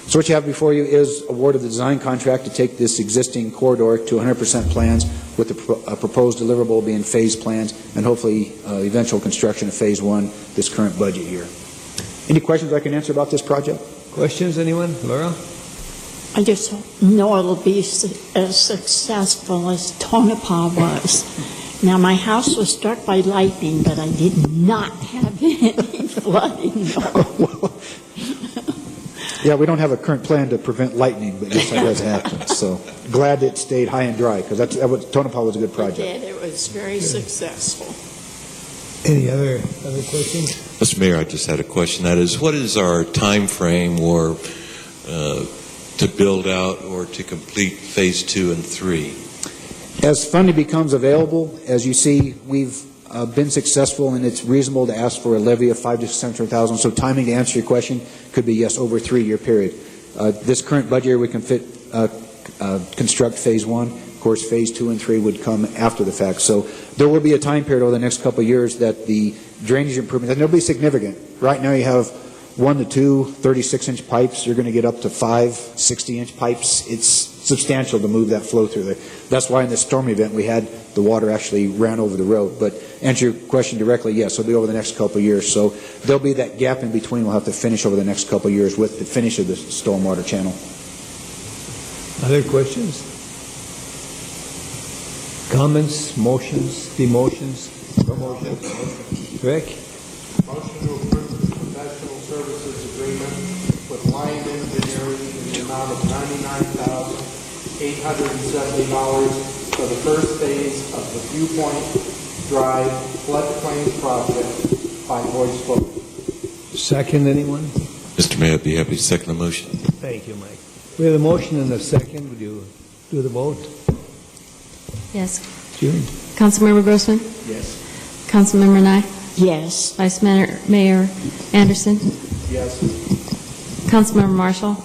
So what you have before you is award of the design contract to take this existing corridor to 100% plans, with the proposed deliverable being phase plans, and hopefully eventual construction of Phase 1 this current budget year. Any questions I can answer about this project? Questions, anyone? Laura? I just know it'll be as successful as Tonopah was. Now, my house was struck by lightning, but I did not have any flooding. No. Yeah, we don't have a current plan to prevent lightning, but yes, that does happen. So glad it stayed high and dry, because Tonopah was a good project. It was very successful. Any other questions? Mr. Mayor, I just had a question. That is, what is our time frame or to build out or to complete phase 2 and 3? As funding becomes available, as you see, we've been successful, and it's reasonable to ask for a levy of $500,000 to $600,000. So timing to answer your question could be yes, over a 3-year period. This current budget year, we can construct phase 1. Of course, phase 2 and 3 would come after the fact. So there will be a time period over the next couple of years that the drainage improvements, and they'll be significant. Right now, you have 1 to 2 36-inch pipes. You're going to get up to 5 60-inch pipes. It's substantial to move that flow through there. That's why in the storm event we had the water actually ran over the road. But answer your question directly, yes, it'll be over the next couple of years. So there'll be that gap in between we'll have to finish over the next couple of years with the finish of the stormwater channel. Other questions? Comments, motions, demotions, promotions? Rick? Motion to approve the professional services agreement with Lion Engineering in the amount of $99,870 for the first phase of the Viewpoint Drive floodplain project by voice vote. Second, anyone? Mr. Mayor, I'd be happy to second the motion. Thank you, Mike. We have a motion and a second. Would you do the vote? Yes. June? Councilmember Grossman? Yes. Councilmember Nye? Yes. Vice Mayor Anderson? Yes. Councilmember Marshall?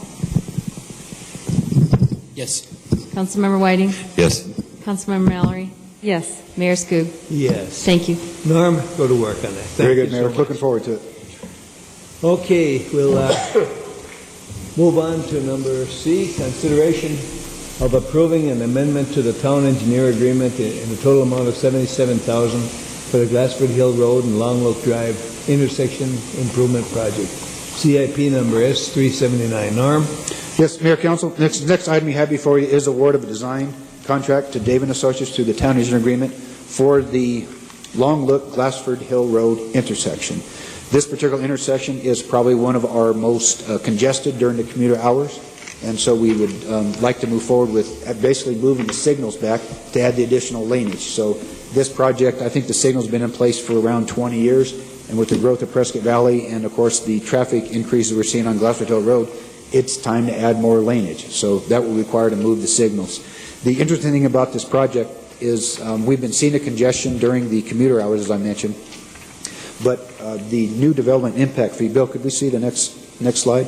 Yes. Councilmember Whiting? Yes. Councilmember Mallory? Yes. Mayor Skoog? Yes. Thank you. Norm, go to work on that. Very good, Thank you Mayor. so much. Looking forward to it. Okay, we'll move on to number C, consideration of approving an amendment to the town engineer agreement in a total amount of $77,000 for the Glassford Hill Road and Long Oak Drive intersection improvement project. CIP number S379. Norm? Yes, Mayor, Council. Next item you have before you is award of a design contract to Dave & Associates through the town engineer agreement for the Long Oak Glassford Hill Road intersection. This particular intersection is probably one of our most congested during the commuter hours, and so we would like to move forward with basically moving the signals back to add the additional laneage. So this project, I think the signal's been in place for around 20 years, and with the growth of Prescott Valley and, of course, the traffic increases we're seeing on Glassford Hill Road, it's time to add more laneage. So that will require to move the signals. The interesting thing about this project is we've been seeing a congestion during the commuter hours, as I mentioned, but the new development impact fee, Bill, could we see the next slide?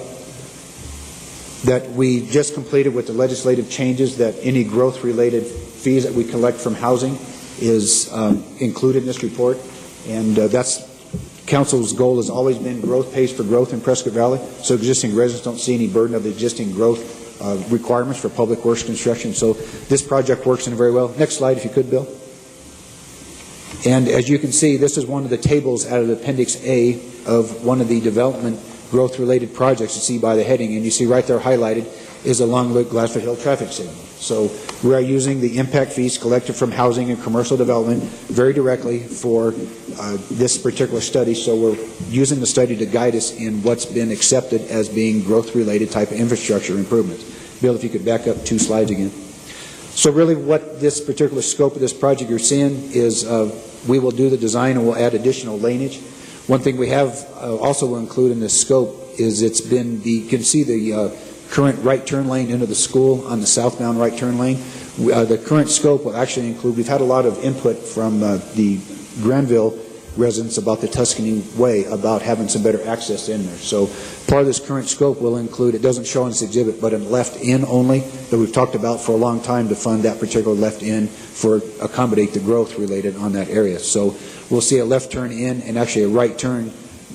That we just completed with the legislative changes, that any growth-related fees that we collect from housing is included in this report, and that's Council's goal has always been growth pays for growth in Prescott Valley, so existing residents don't see any burden of the existing growth requirements for public works construction. So this project works in very well. Next slide, if you could, Bill. And as you can see, this is one of the tables out of Appendix A of one of the development growth-related projects you see by the heading, and you see right there highlighted is a Long Oak Glassford Hill traffic signal. So we are using the impact fees collected from housing and commercial development very directly for this particular study. So we're using the study to guide us in what's been accepted as being growth-related type of infrastructure improvements. Bill, if you could back up 2 slides again. So really what this particular scope of this project you're seeing is we will do the design and we'll add additional laneage. One thing we have also will include in this scope is it's been you can see the current right turn lane into the school on the southbound right turn lane. The current scope will actually include, we've had a lot of input from the Granville residents about the Tuscany Way, about having some better access in there. So part of this current scope will include, it doesn't show in this exhibit, but a left in only that we've talked about for a long time to fund that particular left in for accommodate the growth related on that area. So we'll see a left turn in and actually a right turn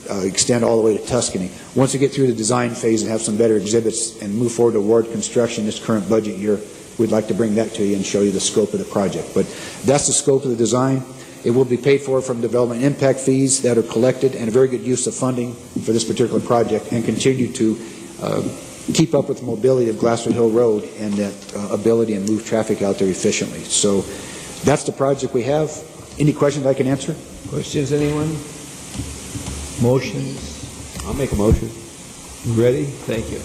extend all the way to Tuscany. Once we get through the design phase and have some better exhibits and move forward toward construction this current budget year, we'd like to bring that to you and show you the scope of the project. But that's the scope of the design. It will be paid for from development impact fees that are collected, and a very good use of funding for this particular project, and continue to keep up with the mobility of Glasswood Hill Road and that ability and move traffic out there efficiently. So that's the project we have. Any questions I can answer? Questions, anyone? Motions? I'll make a motion. Ready? Thank you.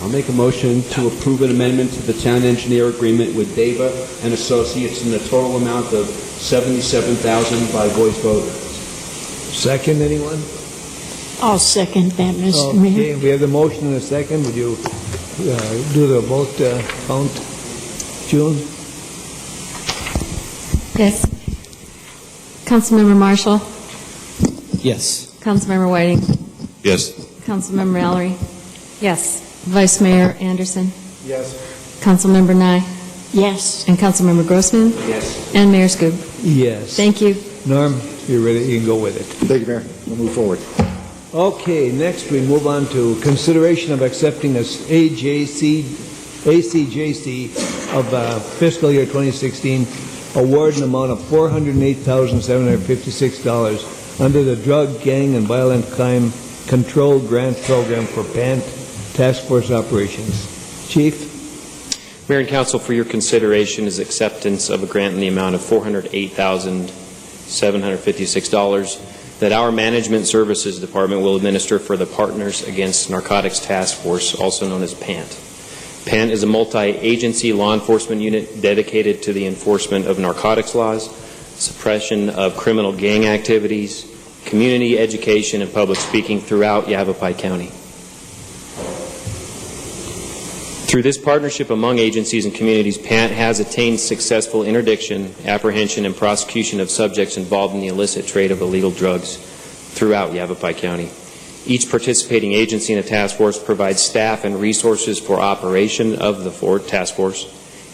I'll make a motion to approve an amendment to the town engineer agreement with Deva and Associates in the total amount of $77,000 by voice vote. Second, anyone? I'll second that, Mr. Mayor. Okay, we have the motion and a second. Would you do the vote count? June? Yes. Councilmember Marshall? Yes. Councilmember Whiting? Yes. Councilmember Mallory? Yes. Vice Mayor Anderson? Yes. Councilmember Nye? Yes. And Councilmember Grossman? Yes. And Mayor Skub? Yes. Thank you. Norm, you're ready. You can go with it. Thank you, Mayor. We'll move forward. Okay, next we move on to consideration of accepting as ACJC of fiscal year 2016 award in the amount of $408,756 under the Drug, Gang, and Violent Crime Control Grant Program for PANT Task Force Operations. Chief? Mayor and Council, for your consideration is acceptance of a grant in the amount of $408,756 that our Management Services Department will administer for the Partners Against Narcotics Task Force, also known as PANT. PANT is a multi-agency law enforcement unit dedicated to the enforcement of narcotics laws, suppression of criminal gang activities, community education, and public speaking throughout Yavapai County. Through this partnership among agencies and communities, PANT has attained successful interdiction, apprehension, and prosecution of subjects involved in the illicit trade of illegal drugs throughout Yavapai County. Each participating agency in the task force provides staff and resources for operation of the task force.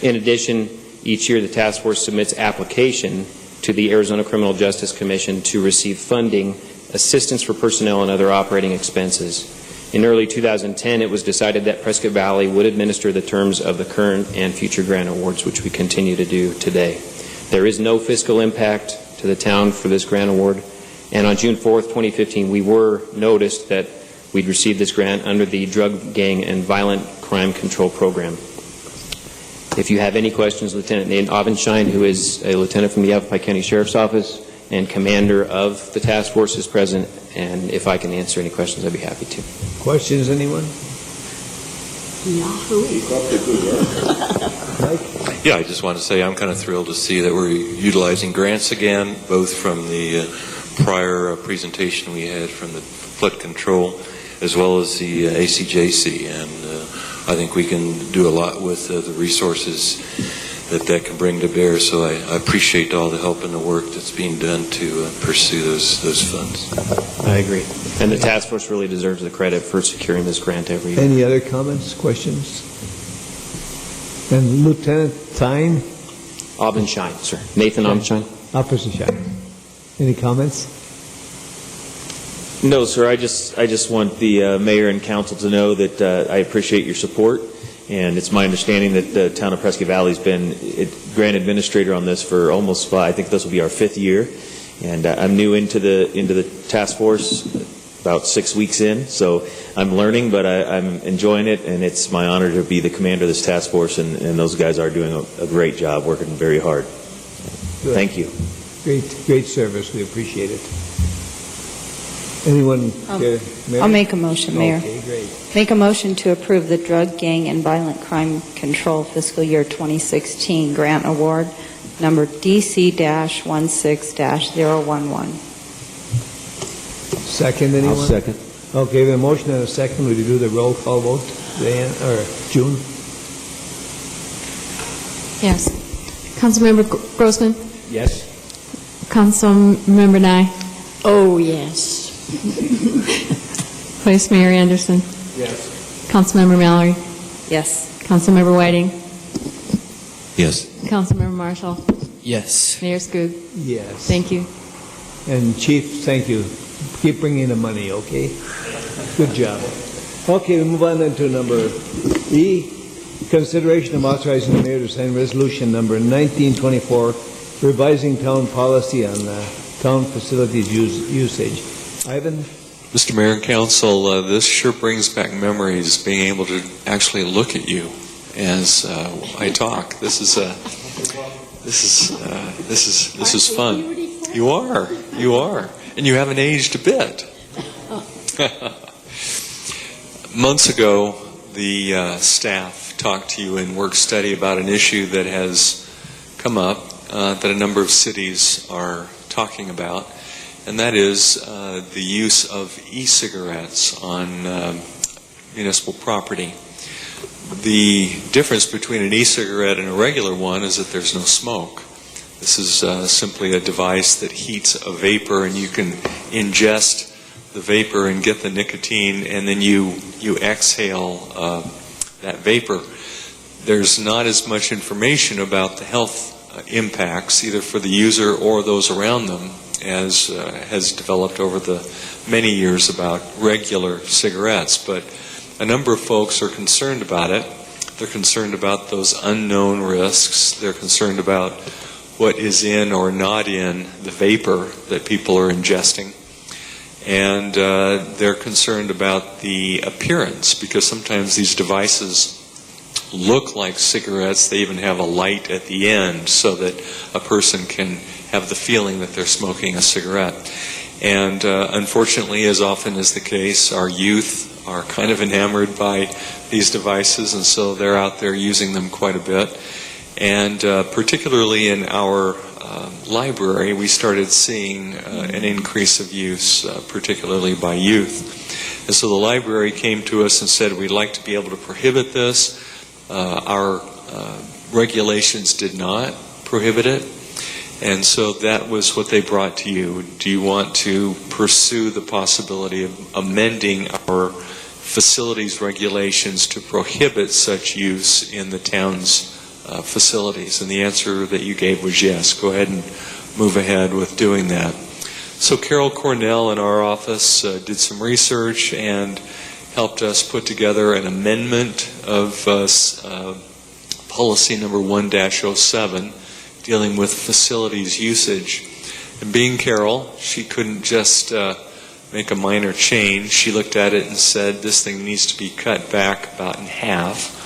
In addition, each year the task force submits application to the Arizona Criminal Justice Commission to receive funding, assistance for personnel, and other operating expenses. In early 2010, it was decided that Prescott Valley would administer the terms of the current and future grant awards, which we continue to do today. There is no fiscal impact to the town for this grant award, and on June 4th, 2015, we were noticed that we'd received this grant under the Drug, Gang, and Violent Crime Control Program. If you have any questions, Lieutenant Nate Avenshine, who is a lieutenant from the Yavapai County Sheriff's Office and commander of the task force, is present, and if I can answer any questions, I'd be happy to. Questions, anyone? Yeah, I just want to say I'm kind of thrilled to see that we're utilizing grants again, both from the prior presentation we had from the flood control as well as the ACJC, and I think we can do a lot with the resources that can bring to bear, so I appreciate all the help and the work that's being done to pursue those funds. I agree. And the task force really deserves the credit for securing this grant every year. Any other comments, questions? And Lieutenant Tyne? Avenshine, sir. Nathan Avenshine. Officer Shine. Any comments? No, sir. I just want the mayor and council to know that I appreciate your support, and it's my understanding that the town of Prescott Valley's been grant administrator on this for almost I think this will be our 5th year, and I'm new into the task force, about 6 weeks in, so I'm learning, but I'm enjoying it, and it's my honor to be the commander of this task force, and those guys are doing a great job, working very hard. Good. Thank you. Great service. We appreciate it. Anyone care? I'll make a motion, Mayor. Okay, great. Make a motion to approve the Drug, Gang, and Violent Crime Control Fiscal Year 2016 Grant Award, number DC-16-011. Second, anyone? I'll second. Okay, we have a motion and a second. Would you do the roll call vote? Diane, or June? Yes. Councilmember Grossman? Yes. Councilmember Nye? Oh, yes. Vice Mayor Anderson? Yes. Councilmember Mallory? Yes. Councilmember Whiting? Yes. Councilmember Marshall? Yes. Mayor Skoog? Yes. Thank you. And Chief, thank you. Keep bringing the money, okay? Good job. Okay, we move on then to number E, consideration of authorizing the mayor to sign resolution number 1924, revising town policy on town facilities usage. Ivan? Mr. Mayor and Council, this sure brings back memories, being able to actually look at you as I talk. This is fun. You are, and you haven't aged a bit. Months ago, the staff talked to you in work study about an issue that has come up that a number of cities are talking about, and that is the use of e-cigarettes on municipal property. The difference between an e-cigarette and a regular one is that there's no smoke. This is simply a device that heats a vapor, and you can ingest the vapor and get the nicotine, and then you exhale that vapor. There's not as much information about the health impacts, either for the user or those around them, as has developed over the many years about regular cigarettes. But a number of folks are concerned about it. They're concerned about those unknown risks. They're concerned about what is in or not in the vapor that people are ingesting. And they're concerned about the appearance, because sometimes these devices look like cigarettes. They even have a light at the end so that a person can have the feeling that they're smoking a cigarette. And unfortunately, as often is the case, our youth are kind of enamored by these devices, and so they're out there using them quite a bit. And particularly in our library, we started seeing an increase of use, particularly by youth. And so the library came to us and said, we'd like to be able to prohibit this. Our regulations did not prohibit it. And so that was what they brought to you. Do you want to pursue the possibility of amending our facilities regulations to prohibit such use in the town's facilities? And the answer that you gave was yes. Go ahead and move ahead with doing that. So Carol Cornell in our office did some research and helped us put together an amendment of policy number 1-07, dealing with facilities usage. And being Carol, she couldn't just make a minor change. She looked at it and said, this thing needs to be cut back about in half.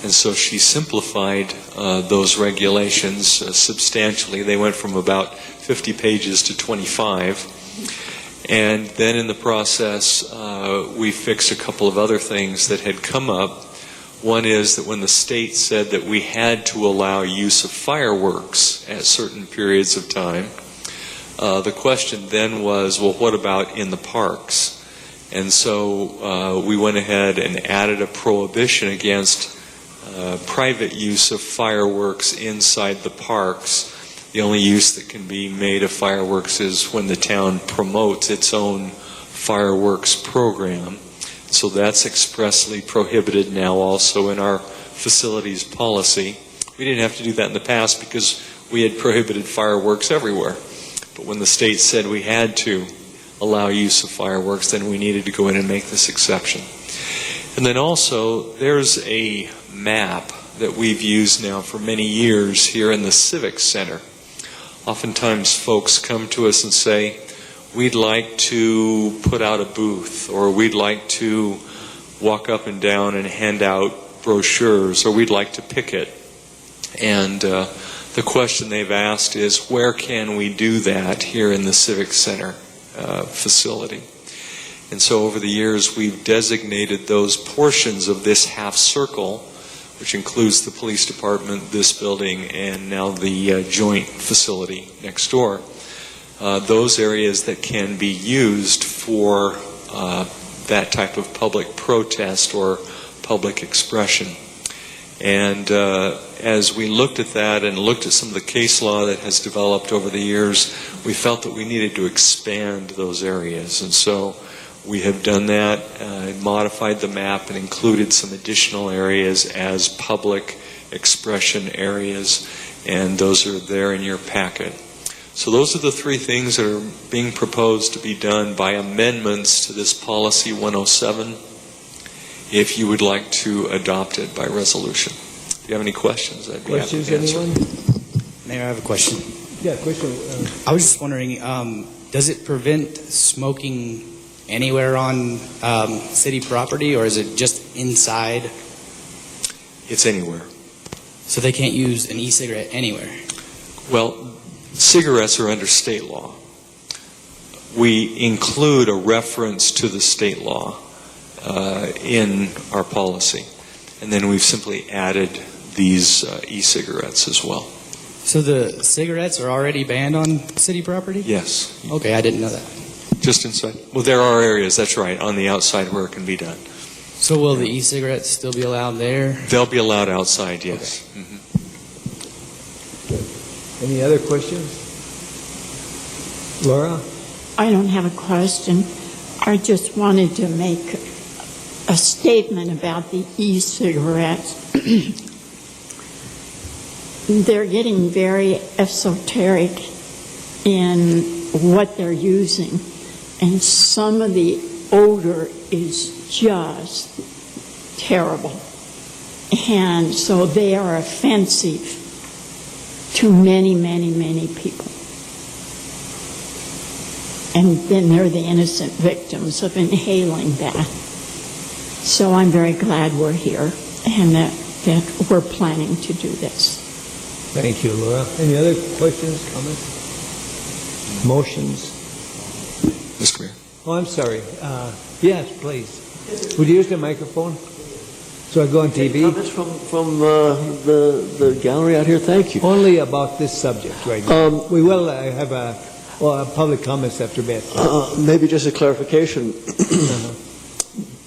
And so she simplified those regulations substantially. They went from about 50 pages to 25. And then in the process, we fixed a couple of other things that had come up. One is that when the state said that we had to allow use of fireworks at certain periods of time, the question then was, well, what about in the parks? And so we went ahead and added a prohibition against private use of fireworks inside the parks. The only use that can be made of fireworks is when the town promotes its own fireworks program. So that's expressly prohibited now also in our facilities policy. We didn't have to do that in the past because we had prohibited fireworks everywhere. But when the state said we had to allow use of fireworks, then we needed to go in and make this exception. And then also, there's a map that we've used now for many years here in the Civic Center. Oftentimes folks come to us and say, we'd like to put out a booth, or we'd like to walk up and down and hand out brochures, or we'd like to picket. And the question they've asked is, where can we do that here in the Civic Center facility? And so over the years, we've designated those portions of this half circle, which includes the police department, this building, and now the joint facility next door. Those areas that can be used for that type of public protest or public expression. And as we looked at that and looked at some of the case law that has developed over the years, we felt that we needed to expand those areas. And so we have done that, modified the map, and included some additional areas as public expression areas, and those are there in your packet. So those are the three things that are being proposed to be done by amendments to this Policy 107, if you would like to adopt it by resolution. If you have any questions, I'd be happy to answer. Anyone? Mayor, I have a question. Yeah, question. I was just wondering, does it prevent smoking anywhere on city property, or is it just inside? It's anywhere. So they can't use an e-cigarette anywhere? Well, cigarettes are under state law. We include a reference to the state law in our policy, and then we've simply added these e-cigarettes as well. So the cigarettes are already banned on city property? Yes. Okay, I didn't know that. Just inside. Well, there are areas, that's right, on the outside where it can be done. So will the e-cigarettes still be allowed there? They'll be allowed outside, yes. Okay. Any other questions? Laura? I don't have a question. I just wanted to make a statement about the e-cigarettes. They're getting very esoteric in what they're using, and some of the odor is just terrible. And so they are offensive to many, many, many people. And then they're the innocent victims of inhaling that. So I'm very glad we're here and that we're planning to do this. Thank you, Laura. Any other questions, comments, motions? Mr. Mayor. Oh, I'm sorry. Yes, please. Would you use the microphone? So I go on TV? Comments from the gallery out here? Thank you. Only about this subject right now. We will have public comments after bed. Maybe just a clarification.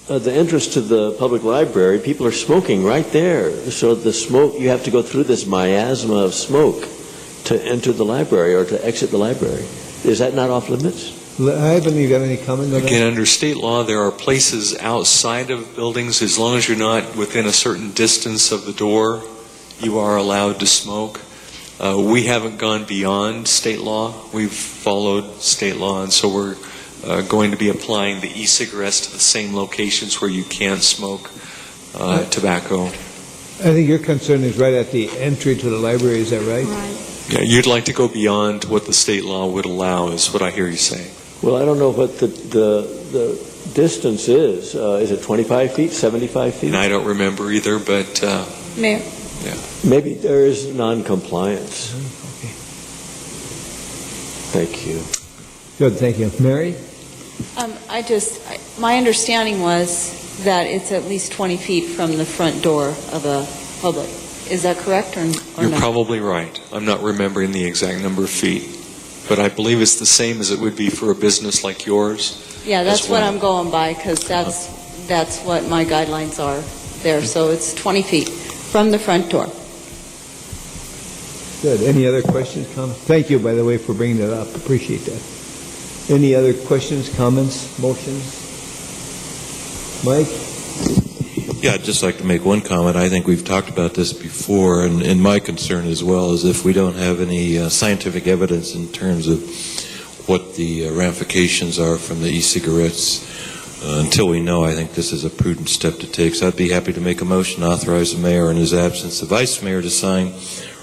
The entrance to the public library, people are smoking right there. So the smoke, you have to go through this miasma of smoke to enter the library or to exit the library. Is that not off limits? I haven't even got any comment on that. Again, under state law, there are places outside of buildings, as long as you're not within a certain distance of the door, you are allowed to smoke. We haven't gone beyond state law. We've followed state law, and so we're going to be applying the e-cigarettes to the same locations where you can't smoke tobacco. I think your concern is right at the entry to the library, is that right? Right. Yeah, you'd like to go beyond what the state law would allow, is what I hear you saying. Well, I don't know what the distance is. Is it 25 feet, 75 feet? And I don't remember either, but... Mayor? Yeah. Maybe there is non-compliance. Okay. Thank you. Good, thank you. Mary? My understanding was that it's at least 20 feet from the front door of a public. Is that correct or You're not? probably right. I'm not remembering the exact number of feet, but I believe it's the same as it would be for a business like yours. Yeah, that's as what well. I'm going by, because that's what my guidelines are there. So it's 20 feet from the front door. Good. Any other questions, comments? Thank you, by the way, for bringing that up. Appreciate that. Any other questions, comments, motions? Mike? Yeah, I'd just like to make one comment. I think we've talked about this before, and my concern as well is if we don't have any scientific evidence in terms of what the ramifications are from the e-cigarettes, until we know, I think this is a prudent step to take. So I'd be happy to make a motion to authorize the mayor in his absence, the vice mayor, to sign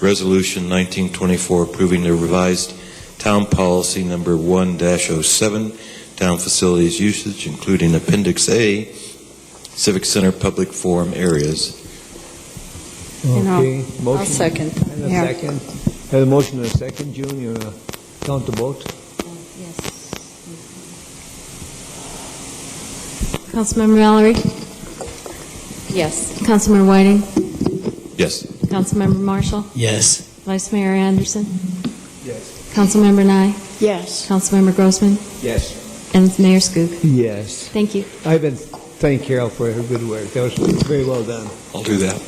Resolution 1924 approving the revised town policy number 1-07, town facilities usage, including Appendix A, Civic Center public forum areas. Okay. Motion. I'll second. And a second. Have a motion and a second. June, you count the vote? Yes. Councilmember Mallory? Yes. Councilmember Whiting? Yes. Councilmember Marshall? Yes. Vice Mayor Anderson? Yes. Councilmember Nye? Yes. Councilmember Grossman? Yes. And Mayor Skook? Yes. Thank you. I've been thank Carol for her good work. That was very well done. I'll do that.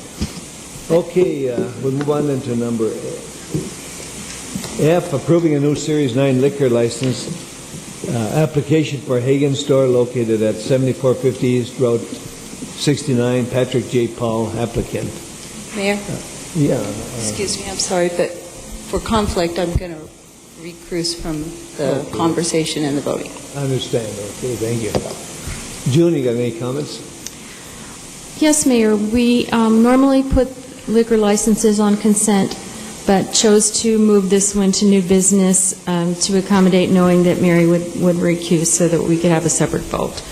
Okay, we'll move on into number F, approving a new Series 9 liquor license application for Hagen Store located at 7450 East Road 69, Patrick J. Paul, applicant. Mayor? Yeah. Excuse me, I'm sorry, but for conflict, I'm going to recruit from the conversation and the voting. I understand. Okay, thank you. June, you got any comments? Yes, Mayor. We normally put liquor licenses on consent, but chose to move this one to new business to accommodate knowing that Mary would recuse so that we could have a separate vote.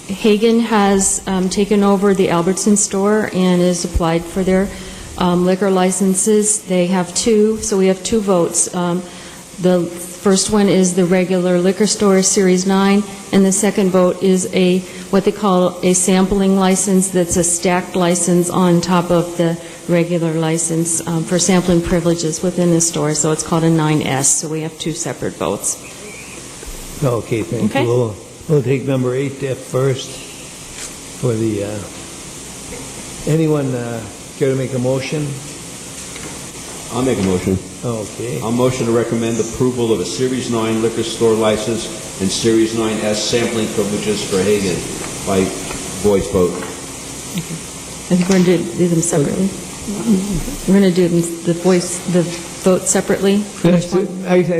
Hagen has taken over the Albertson store and is applied for their liquor licenses. They have two, so we have two votes. The first one is the regular liquor store, Series 9, and the second vote is what they call a sampling license that's a stacked license on top of the regular license for sampling privileges within the store, so it's called a 9S, so we have two separate votes. Okay, thank you. We'll take number 8F first for the, anyone care to make a motion? I'll make a motion. Okay. I'll motion to recommend approval of a Series 9 liquor store license and Series 9S sampling privileges for Hagen by voice vote. I think we're going to do them separately. We're going to do the vote separately. For each one?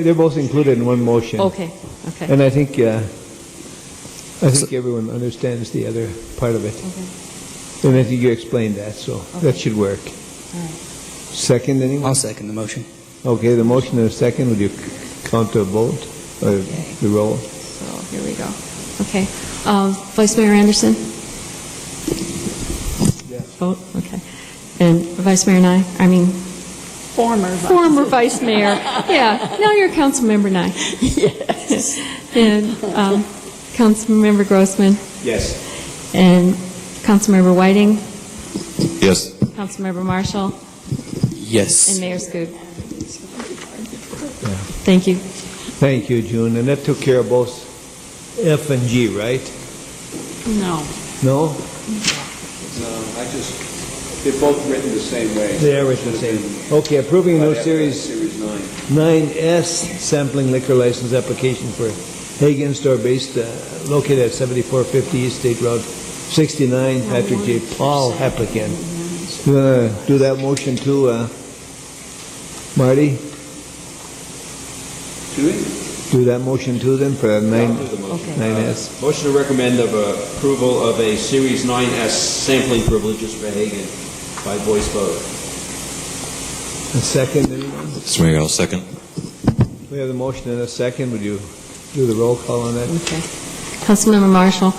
They're both included in one motion. Okay. And I think everyone understands the other part of it. Okay. And I think you explained that, so that should work. All right. Second, anyone? I'll second the motion. Okay, the motion and a second. Would you count the vote or the roll? So here we go. Okay. Vice Mayor Anderson? Yes. Vote? Okay. And Vice Mayor Nye? Former Vice Mayor. Yeah, now you're Councilmember Nye. Yes. And Councilmember Grossman? Yes. And Councilmember Whiting? Yes. Councilmember Marshall? Yes. And Mayor Skoog? Thank you. Thank you, June. And that took care of both F and G, right? No. No? They're both written the same way. They are written the same. Okay, approving no Series 9S sampling liquor license application for Hagen store based located at 7450 East State Road 69, Patrick J. Paul applicant. You want to do that motion too, Marty? Do that motion too then for 9S? Motion to recommend of approval of a Series 9S sampling privileges for Hagen by voice vote. A second, anyone? Mr. Mayor, I'll second. We have the motion and a second. Would you do the roll call on that? Okay. Councilmember Marshall?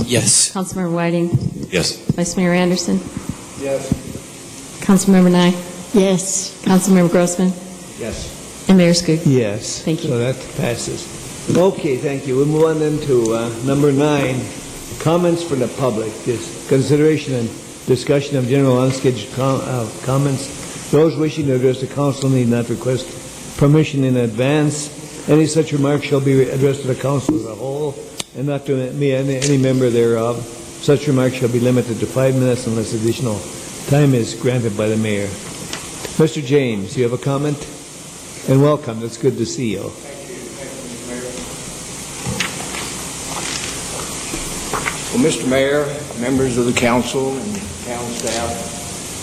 Yes. Councilmember Whiting? Yes. Vice Mayor Anderson? Yes. Councilmember Nye? Yes. Councilmember Grossman? Yes. And Mayor Skoog? Yes. Thank you. So that passes. Okay, thank you. We'll move on then to number 9, comments from the public. This consideration and discussion of general unscheduled comments. Those wishing to address the council need not request permission in advance. Any such remarks shall be addressed to the council as a whole and not to any member thereof. Such remarks shall be limited to 5 minutes unless additional time is granted by the mayor. Mr. James, you have a comment? And welcome. It's good to see you. Well, Mr. Mayor, members of the council and town staff.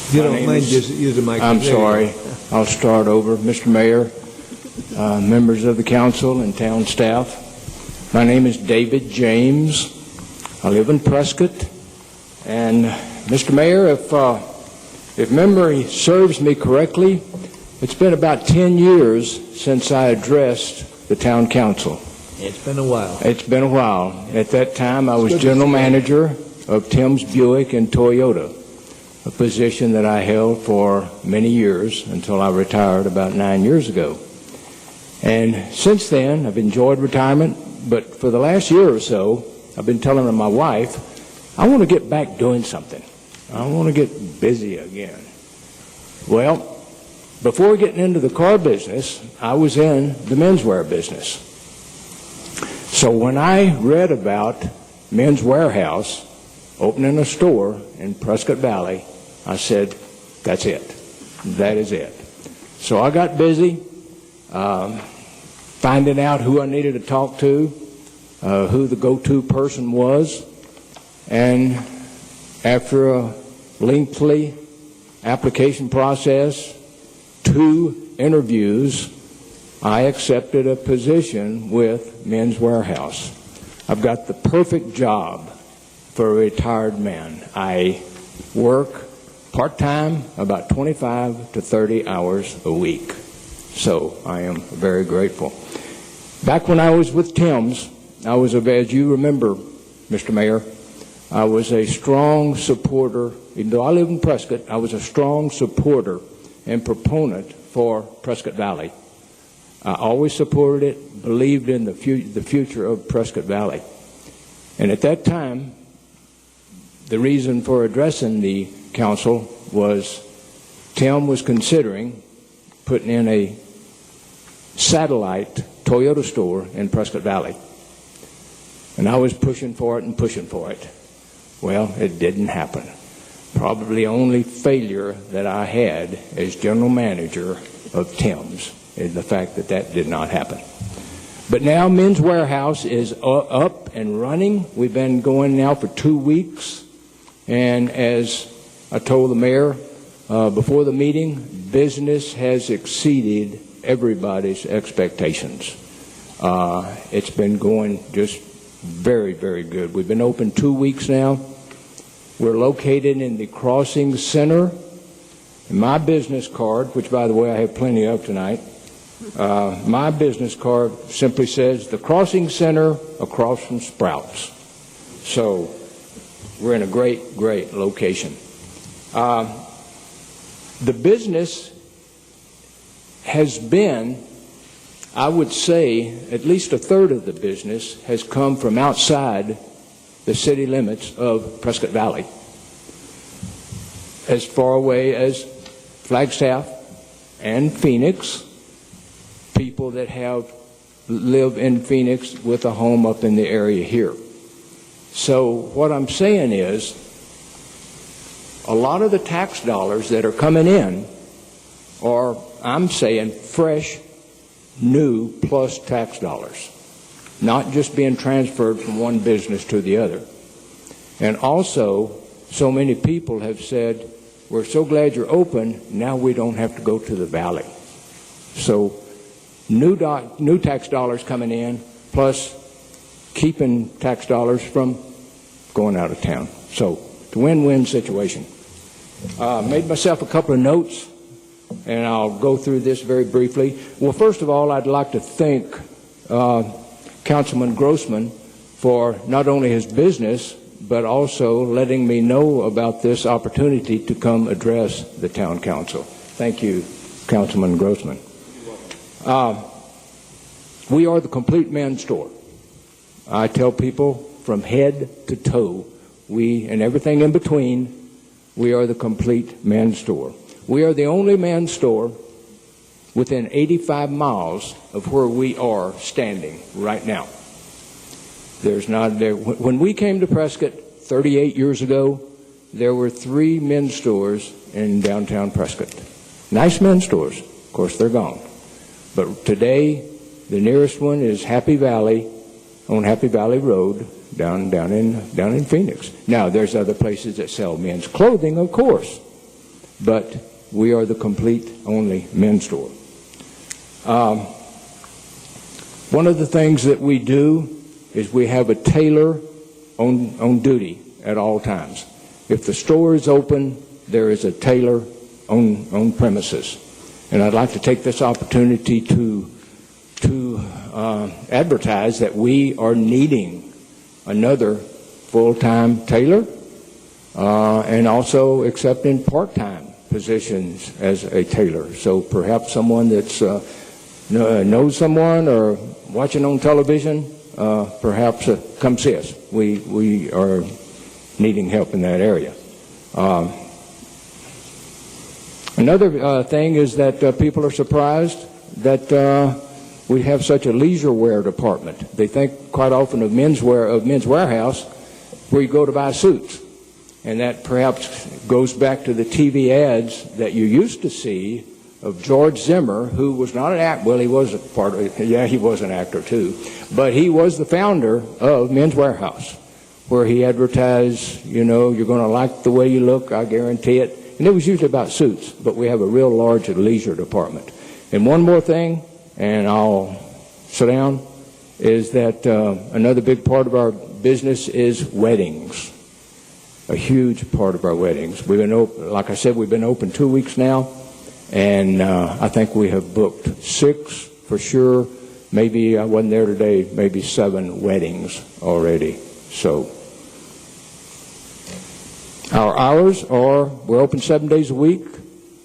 If you don't mind, just use the microphone. I'm sorry. I'll start over. Mr. Mayor, members of the council and town staff, my name is David James. I live in Prescott. And Mr. Mayor, if memory serves me correctly, it's been about 10 years since I addressed the town council. It's been a while. It's been a while. At that time, I was general manager of Tim's Buick and Toyota, a position that I held for many years until I retired about 9 years ago. And since then, I've enjoyed retirement, but for the last year or so, I've been telling my wife, I want to get back doing something. I want to get busy again. Well, before getting into the car business, I was in the menswear business. So when I read about Men's Warehouse opening a store in Prescott Valley, I said, that's it. That is it. So I got busy finding out who I needed to talk to, who the go-to person was, and after a lengthy application process, 2 interviews, I accepted a position with Men's Warehouse. I've got the perfect job for a retired man. I work part-time, about 25 to 30 hours a week. So I am very grateful. Back when I was with Tim's, I was, as you remember, Mr. Mayor, I was a strong supporter, even though I live in Prescott, I was a strong supporter and proponent for Prescott Valley. I always supported it, believed in the future of Prescott Valley. And at that time, the reason for addressing the council was Tim was considering putting in a satellite Toyota store in Prescott Valley. And I was pushing for it and pushing for it. Well, it didn't happen. Probably the only failure that I had as general manager of Tim's is the fact that that did not happen. But now Men's Warehouse is up and running. We've been going now for 2 weeks. And as I told the mayor before the meeting, business has exceeded everybody's expectations. It's been going just very, very good. We've been open 2 weeks now. We're located in the Crossing Center. And my business card, which, by the way, I have plenty of tonight, my business card simply says the Crossing Center across from Sprouts. So we're in a great, great location. The business has been, I would say, at least a third of the business has come from outside the city limits of Prescott Valley, as far away as Flagstaff and Phoenix, people that live in Phoenix with a home up in the area here. So what I'm saying is a lot of the tax dollars that are coming in are, I'm saying, fresh, new plus tax dollars, not just being transferred from one business to the other. And also, so many people have said, we're so glad you're open, now we don't have to go to the valley. So new tax dollars coming in, plus keeping tax dollars from going out of town. So it's a win-win situation. Made myself a couple of notes, and I'll go through this very briefly. Well, first of all, I'd like to thank Councilman Grossman for not only his business, but also letting me know about this opportunity to come address the town council. Thank you, Councilman Grossman. We are the complete men's store. I tell people from head to toe, and everything in between, we are the complete men's store. We are the only men's store within 85 miles of where we are standing right now. When we came to Prescott 38 years ago, there were 3 men's stores in downtown Prescott. Nice men's stores. Of course, they're gone. But today, the nearest one is Happy Valley, on Happy Valley Road, down in Phoenix. Now, there's other places that sell men's clothing, of course, but we are the complete only men's store. One of the things that we do is we have a tailor on duty at all times. If the store is open, there is a tailor on premises. And I'd like to take this opportunity to advertise that we are needing another full-time tailor and also accepting part-time positions as a tailor. So perhaps someone that's knows someone or watching on television, perhaps come see us. We are needing help in that area. Another thing is that people are surprised that we have such a leisure wear department. They think quite often of Men's Warehouse, where you go to buy suits. And that perhaps goes back to the TV ads that you used to see of George Zimmer, who was not an actor. Well, he was a part of it. Yeah, he was an actor too. But he was the founder of Men's Warehouse, where he advertised, you're going to like the way you look, I guarantee it. And it was usually about suits, but we have a real large leisure department. And one more thing, and I'll sit down, is that another big part of our business is weddings. a huge part of our weddings. We've been open, like I said, we've been open 2 weeks now, and I think we have booked 6 for sure. Maybe, I wasn't there today, maybe 7 weddings already. So our hours are, we're open 7 days a week,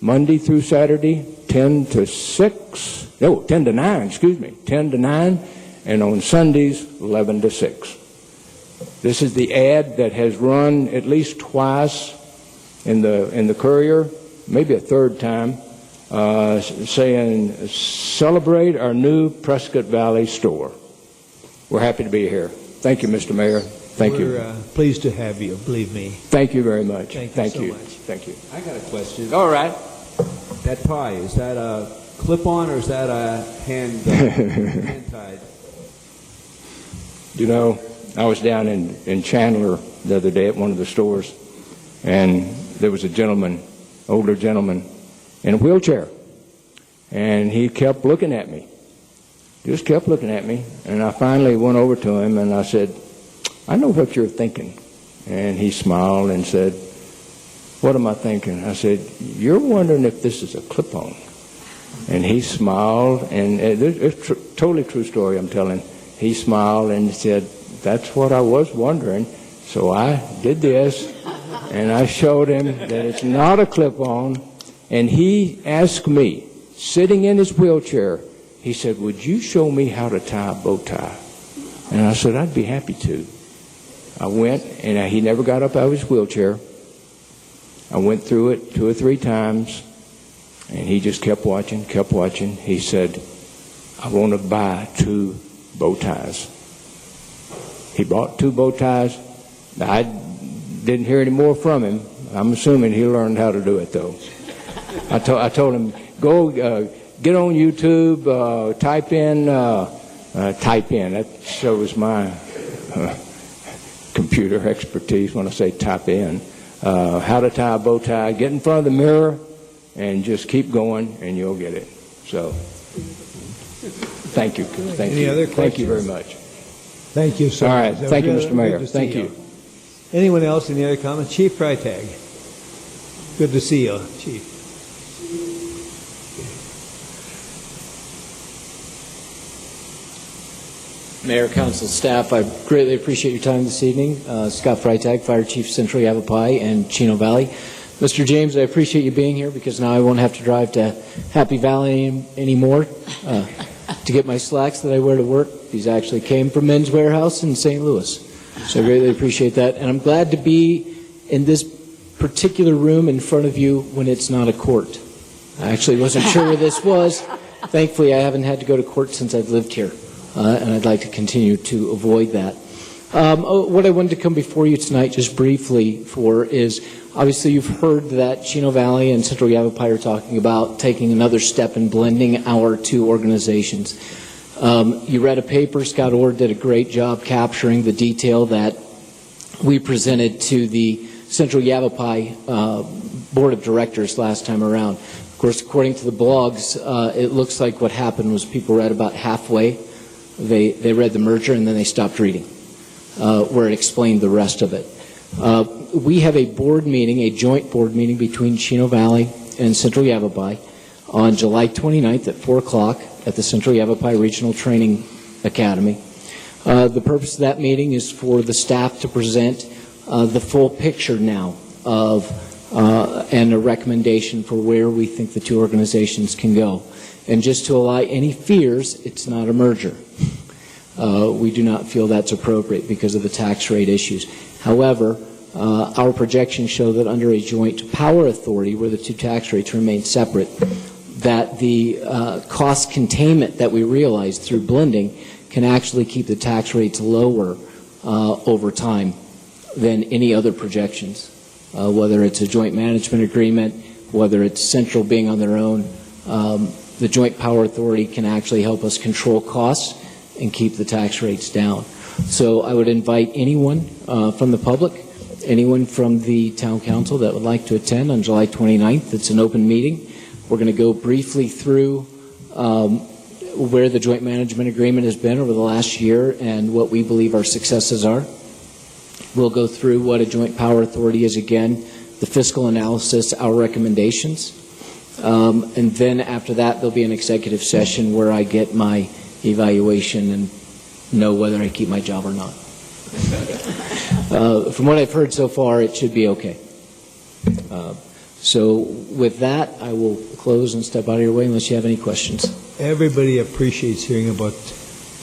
Monday through Saturday, 10 to 9, 10 to 9, and on Sundays, 11 to 6. This is the ad that has run at least twice in the Courier, maybe a third time, saying, celebrate our new Prescott Valley store. We're happy to be here. Thank you, Mr. Mayor. Thank you. We're pleased to have you, believe me. Thank you very much. Thank you so much. Thank you. I got a question. All right. That tie, is that a clip-on or is that a hand-tied? You know, I was down in Chandler the other day at one of the stores, and there was a gentleman, older gentleman, in a wheelchair, and he kept looking at me, just kept looking at me, and I finally went over to him and I said, I know what you're thinking. And he smiled and said, what am I thinking? I said, you're wondering if this is a clip-on. And he smiled, and it's a totally true story I'm telling. He smiled and said, that's what I was wondering. So I did this, and I showed him that it's not a clip-on. And he asked me, sitting in his wheelchair, he said, would you show me how to tie a bow tie? And I said, I'd be happy to. I went, and he never got up out of his wheelchair. I went through it 2 or 3 times, and he just kept watching, kept watching. He said, I want to buy 2 bow ties. He bought 2 bow ties. I didn't hear any more from him. I'm assuming he learned how to do it, though. I told him, go get on YouTube, type in, that shows my computer expertise when I say type in, how to tie a bow tie. Get in front of the mirror and just keep going and you'll get it. So, thank you. Thank Any you. other Thank you very questions? much. Thank you so All much. right. That was Thank you, really Mr. Mayor. good to Thank see you. Anyone else? Any other comments? Chief Freitag. Good to see you, Chief. Mayor, council, staff, I greatly appreciate your time this evening. Scott Freitag, Fire Chief, Central Yavapai and Chino Valley. Mr. James, I appreciate you being here because now I won't have to drive to Happy Valley anymore to get my slacks that I wear to work. These actually came from Men's Warehouse in St. Louis. So I greatly appreciate that. And I'm glad to be in this particular room in front of you when it's not a court. I actually wasn't sure where this was. Thankfully, I haven't had to go to court since I've lived here. And I'd like to continue to avoid that. What I wanted to come before you tonight just briefly for is, obviously you've heard that Chino Valley and Central Yavapai are talking about taking another step in blending our 2 organizations. You read a paper, Scott Orr did a great job capturing the detail that we presented to the Central Yavapai Board of Directors last time around. Of course, according to the blogs, it looks like what happened was people read about halfway. They read the merger and then they stopped reading, where it explained the rest of it. We have a board meeting, a joint board meeting between Chino Valley and Central Yavapai on July 29th at 4 o'clock at the Central Yavapai Regional Training Academy. The purpose of that meeting is for the staff to present the full picture now of and a recommendation for where we think the 2 organizations can go. And just to allay any fears, it's not a merger. We do not feel that's appropriate because of the tax rate issues. However, our projections show that under a joint power authority where the 2 tax rates remain separate, that the cost containment that we realize through blending can actually keep the tax rates lower over time than any other projections, whether it's a joint management agreement, whether it's Central being on their own. The Joint Power Authority can actually help us control costs and keep the tax rates down. So I would invite anyone from the public, anyone from the Town Council that would like to attend on July 29th. It's an open meeting. We're going to go briefly through where the Joint Management Agreement has been over the last year and what we believe our successes are. We'll go through what a joint power authority is again, the fiscal analysis, our recommendations. And then after that, there'll be an executive session where I get my evaluation and know whether I keep my job or not. From what I've heard so far, it should be okay. So with that, I will close and step out of your way unless you have any questions. Everybody appreciates hearing about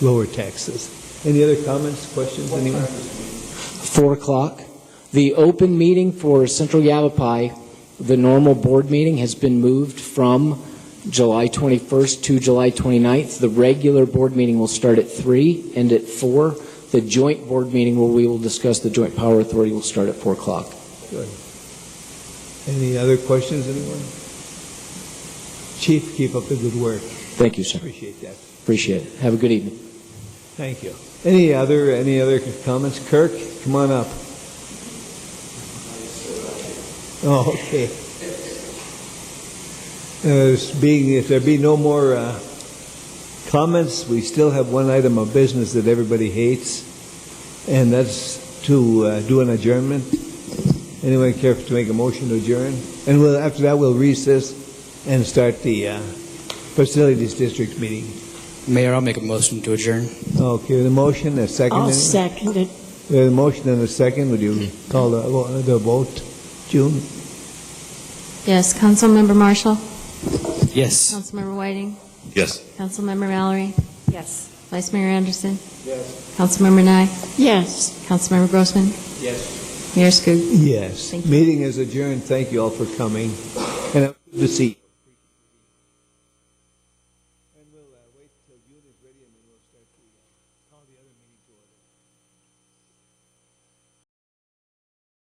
lower taxes. Any other comments, questions, anyone? 4 o'clock. The open meeting for Central Yavapai, the normal board meeting, has been moved from July 21st to July 29th. The regular board meeting will start at 3 and at 4. The joint board meeting where we will discuss the Joint Power Authority will start at 4 o'clock. Good. Any other questions, anyone? Chief, keep up the good work. Thank you, sir. Appreciate that. Appreciate it. Have a good evening. Thank you. Any other comments? Kirk, come on up. Oh, okay. If there be no more comments, we still have one item of business that everybody hates, and that's to do an adjournment. Anyone care to make a motion to adjourn? And after that, we'll recess and start the Facilities District meeting. Mayor, I'll make a motion to adjourn. Okay, the motion, a second. I'll second it. The motion and a second. Would you call the vote, June? Yes, Councilmember Marshall? Yes. Councilmember Whiting? Yes. Councilmember Mallory? Yes. Vice Mayor Anderson? Yes. Councilmember Nye? Yes. Councilmember Grossman? Yes. Mayor Skoog? Yes. Thank you. Meeting is adjourned. Thank you all for coming. And good to see you. And we'll wait till June is ready, and then we'll start to call the other meeting.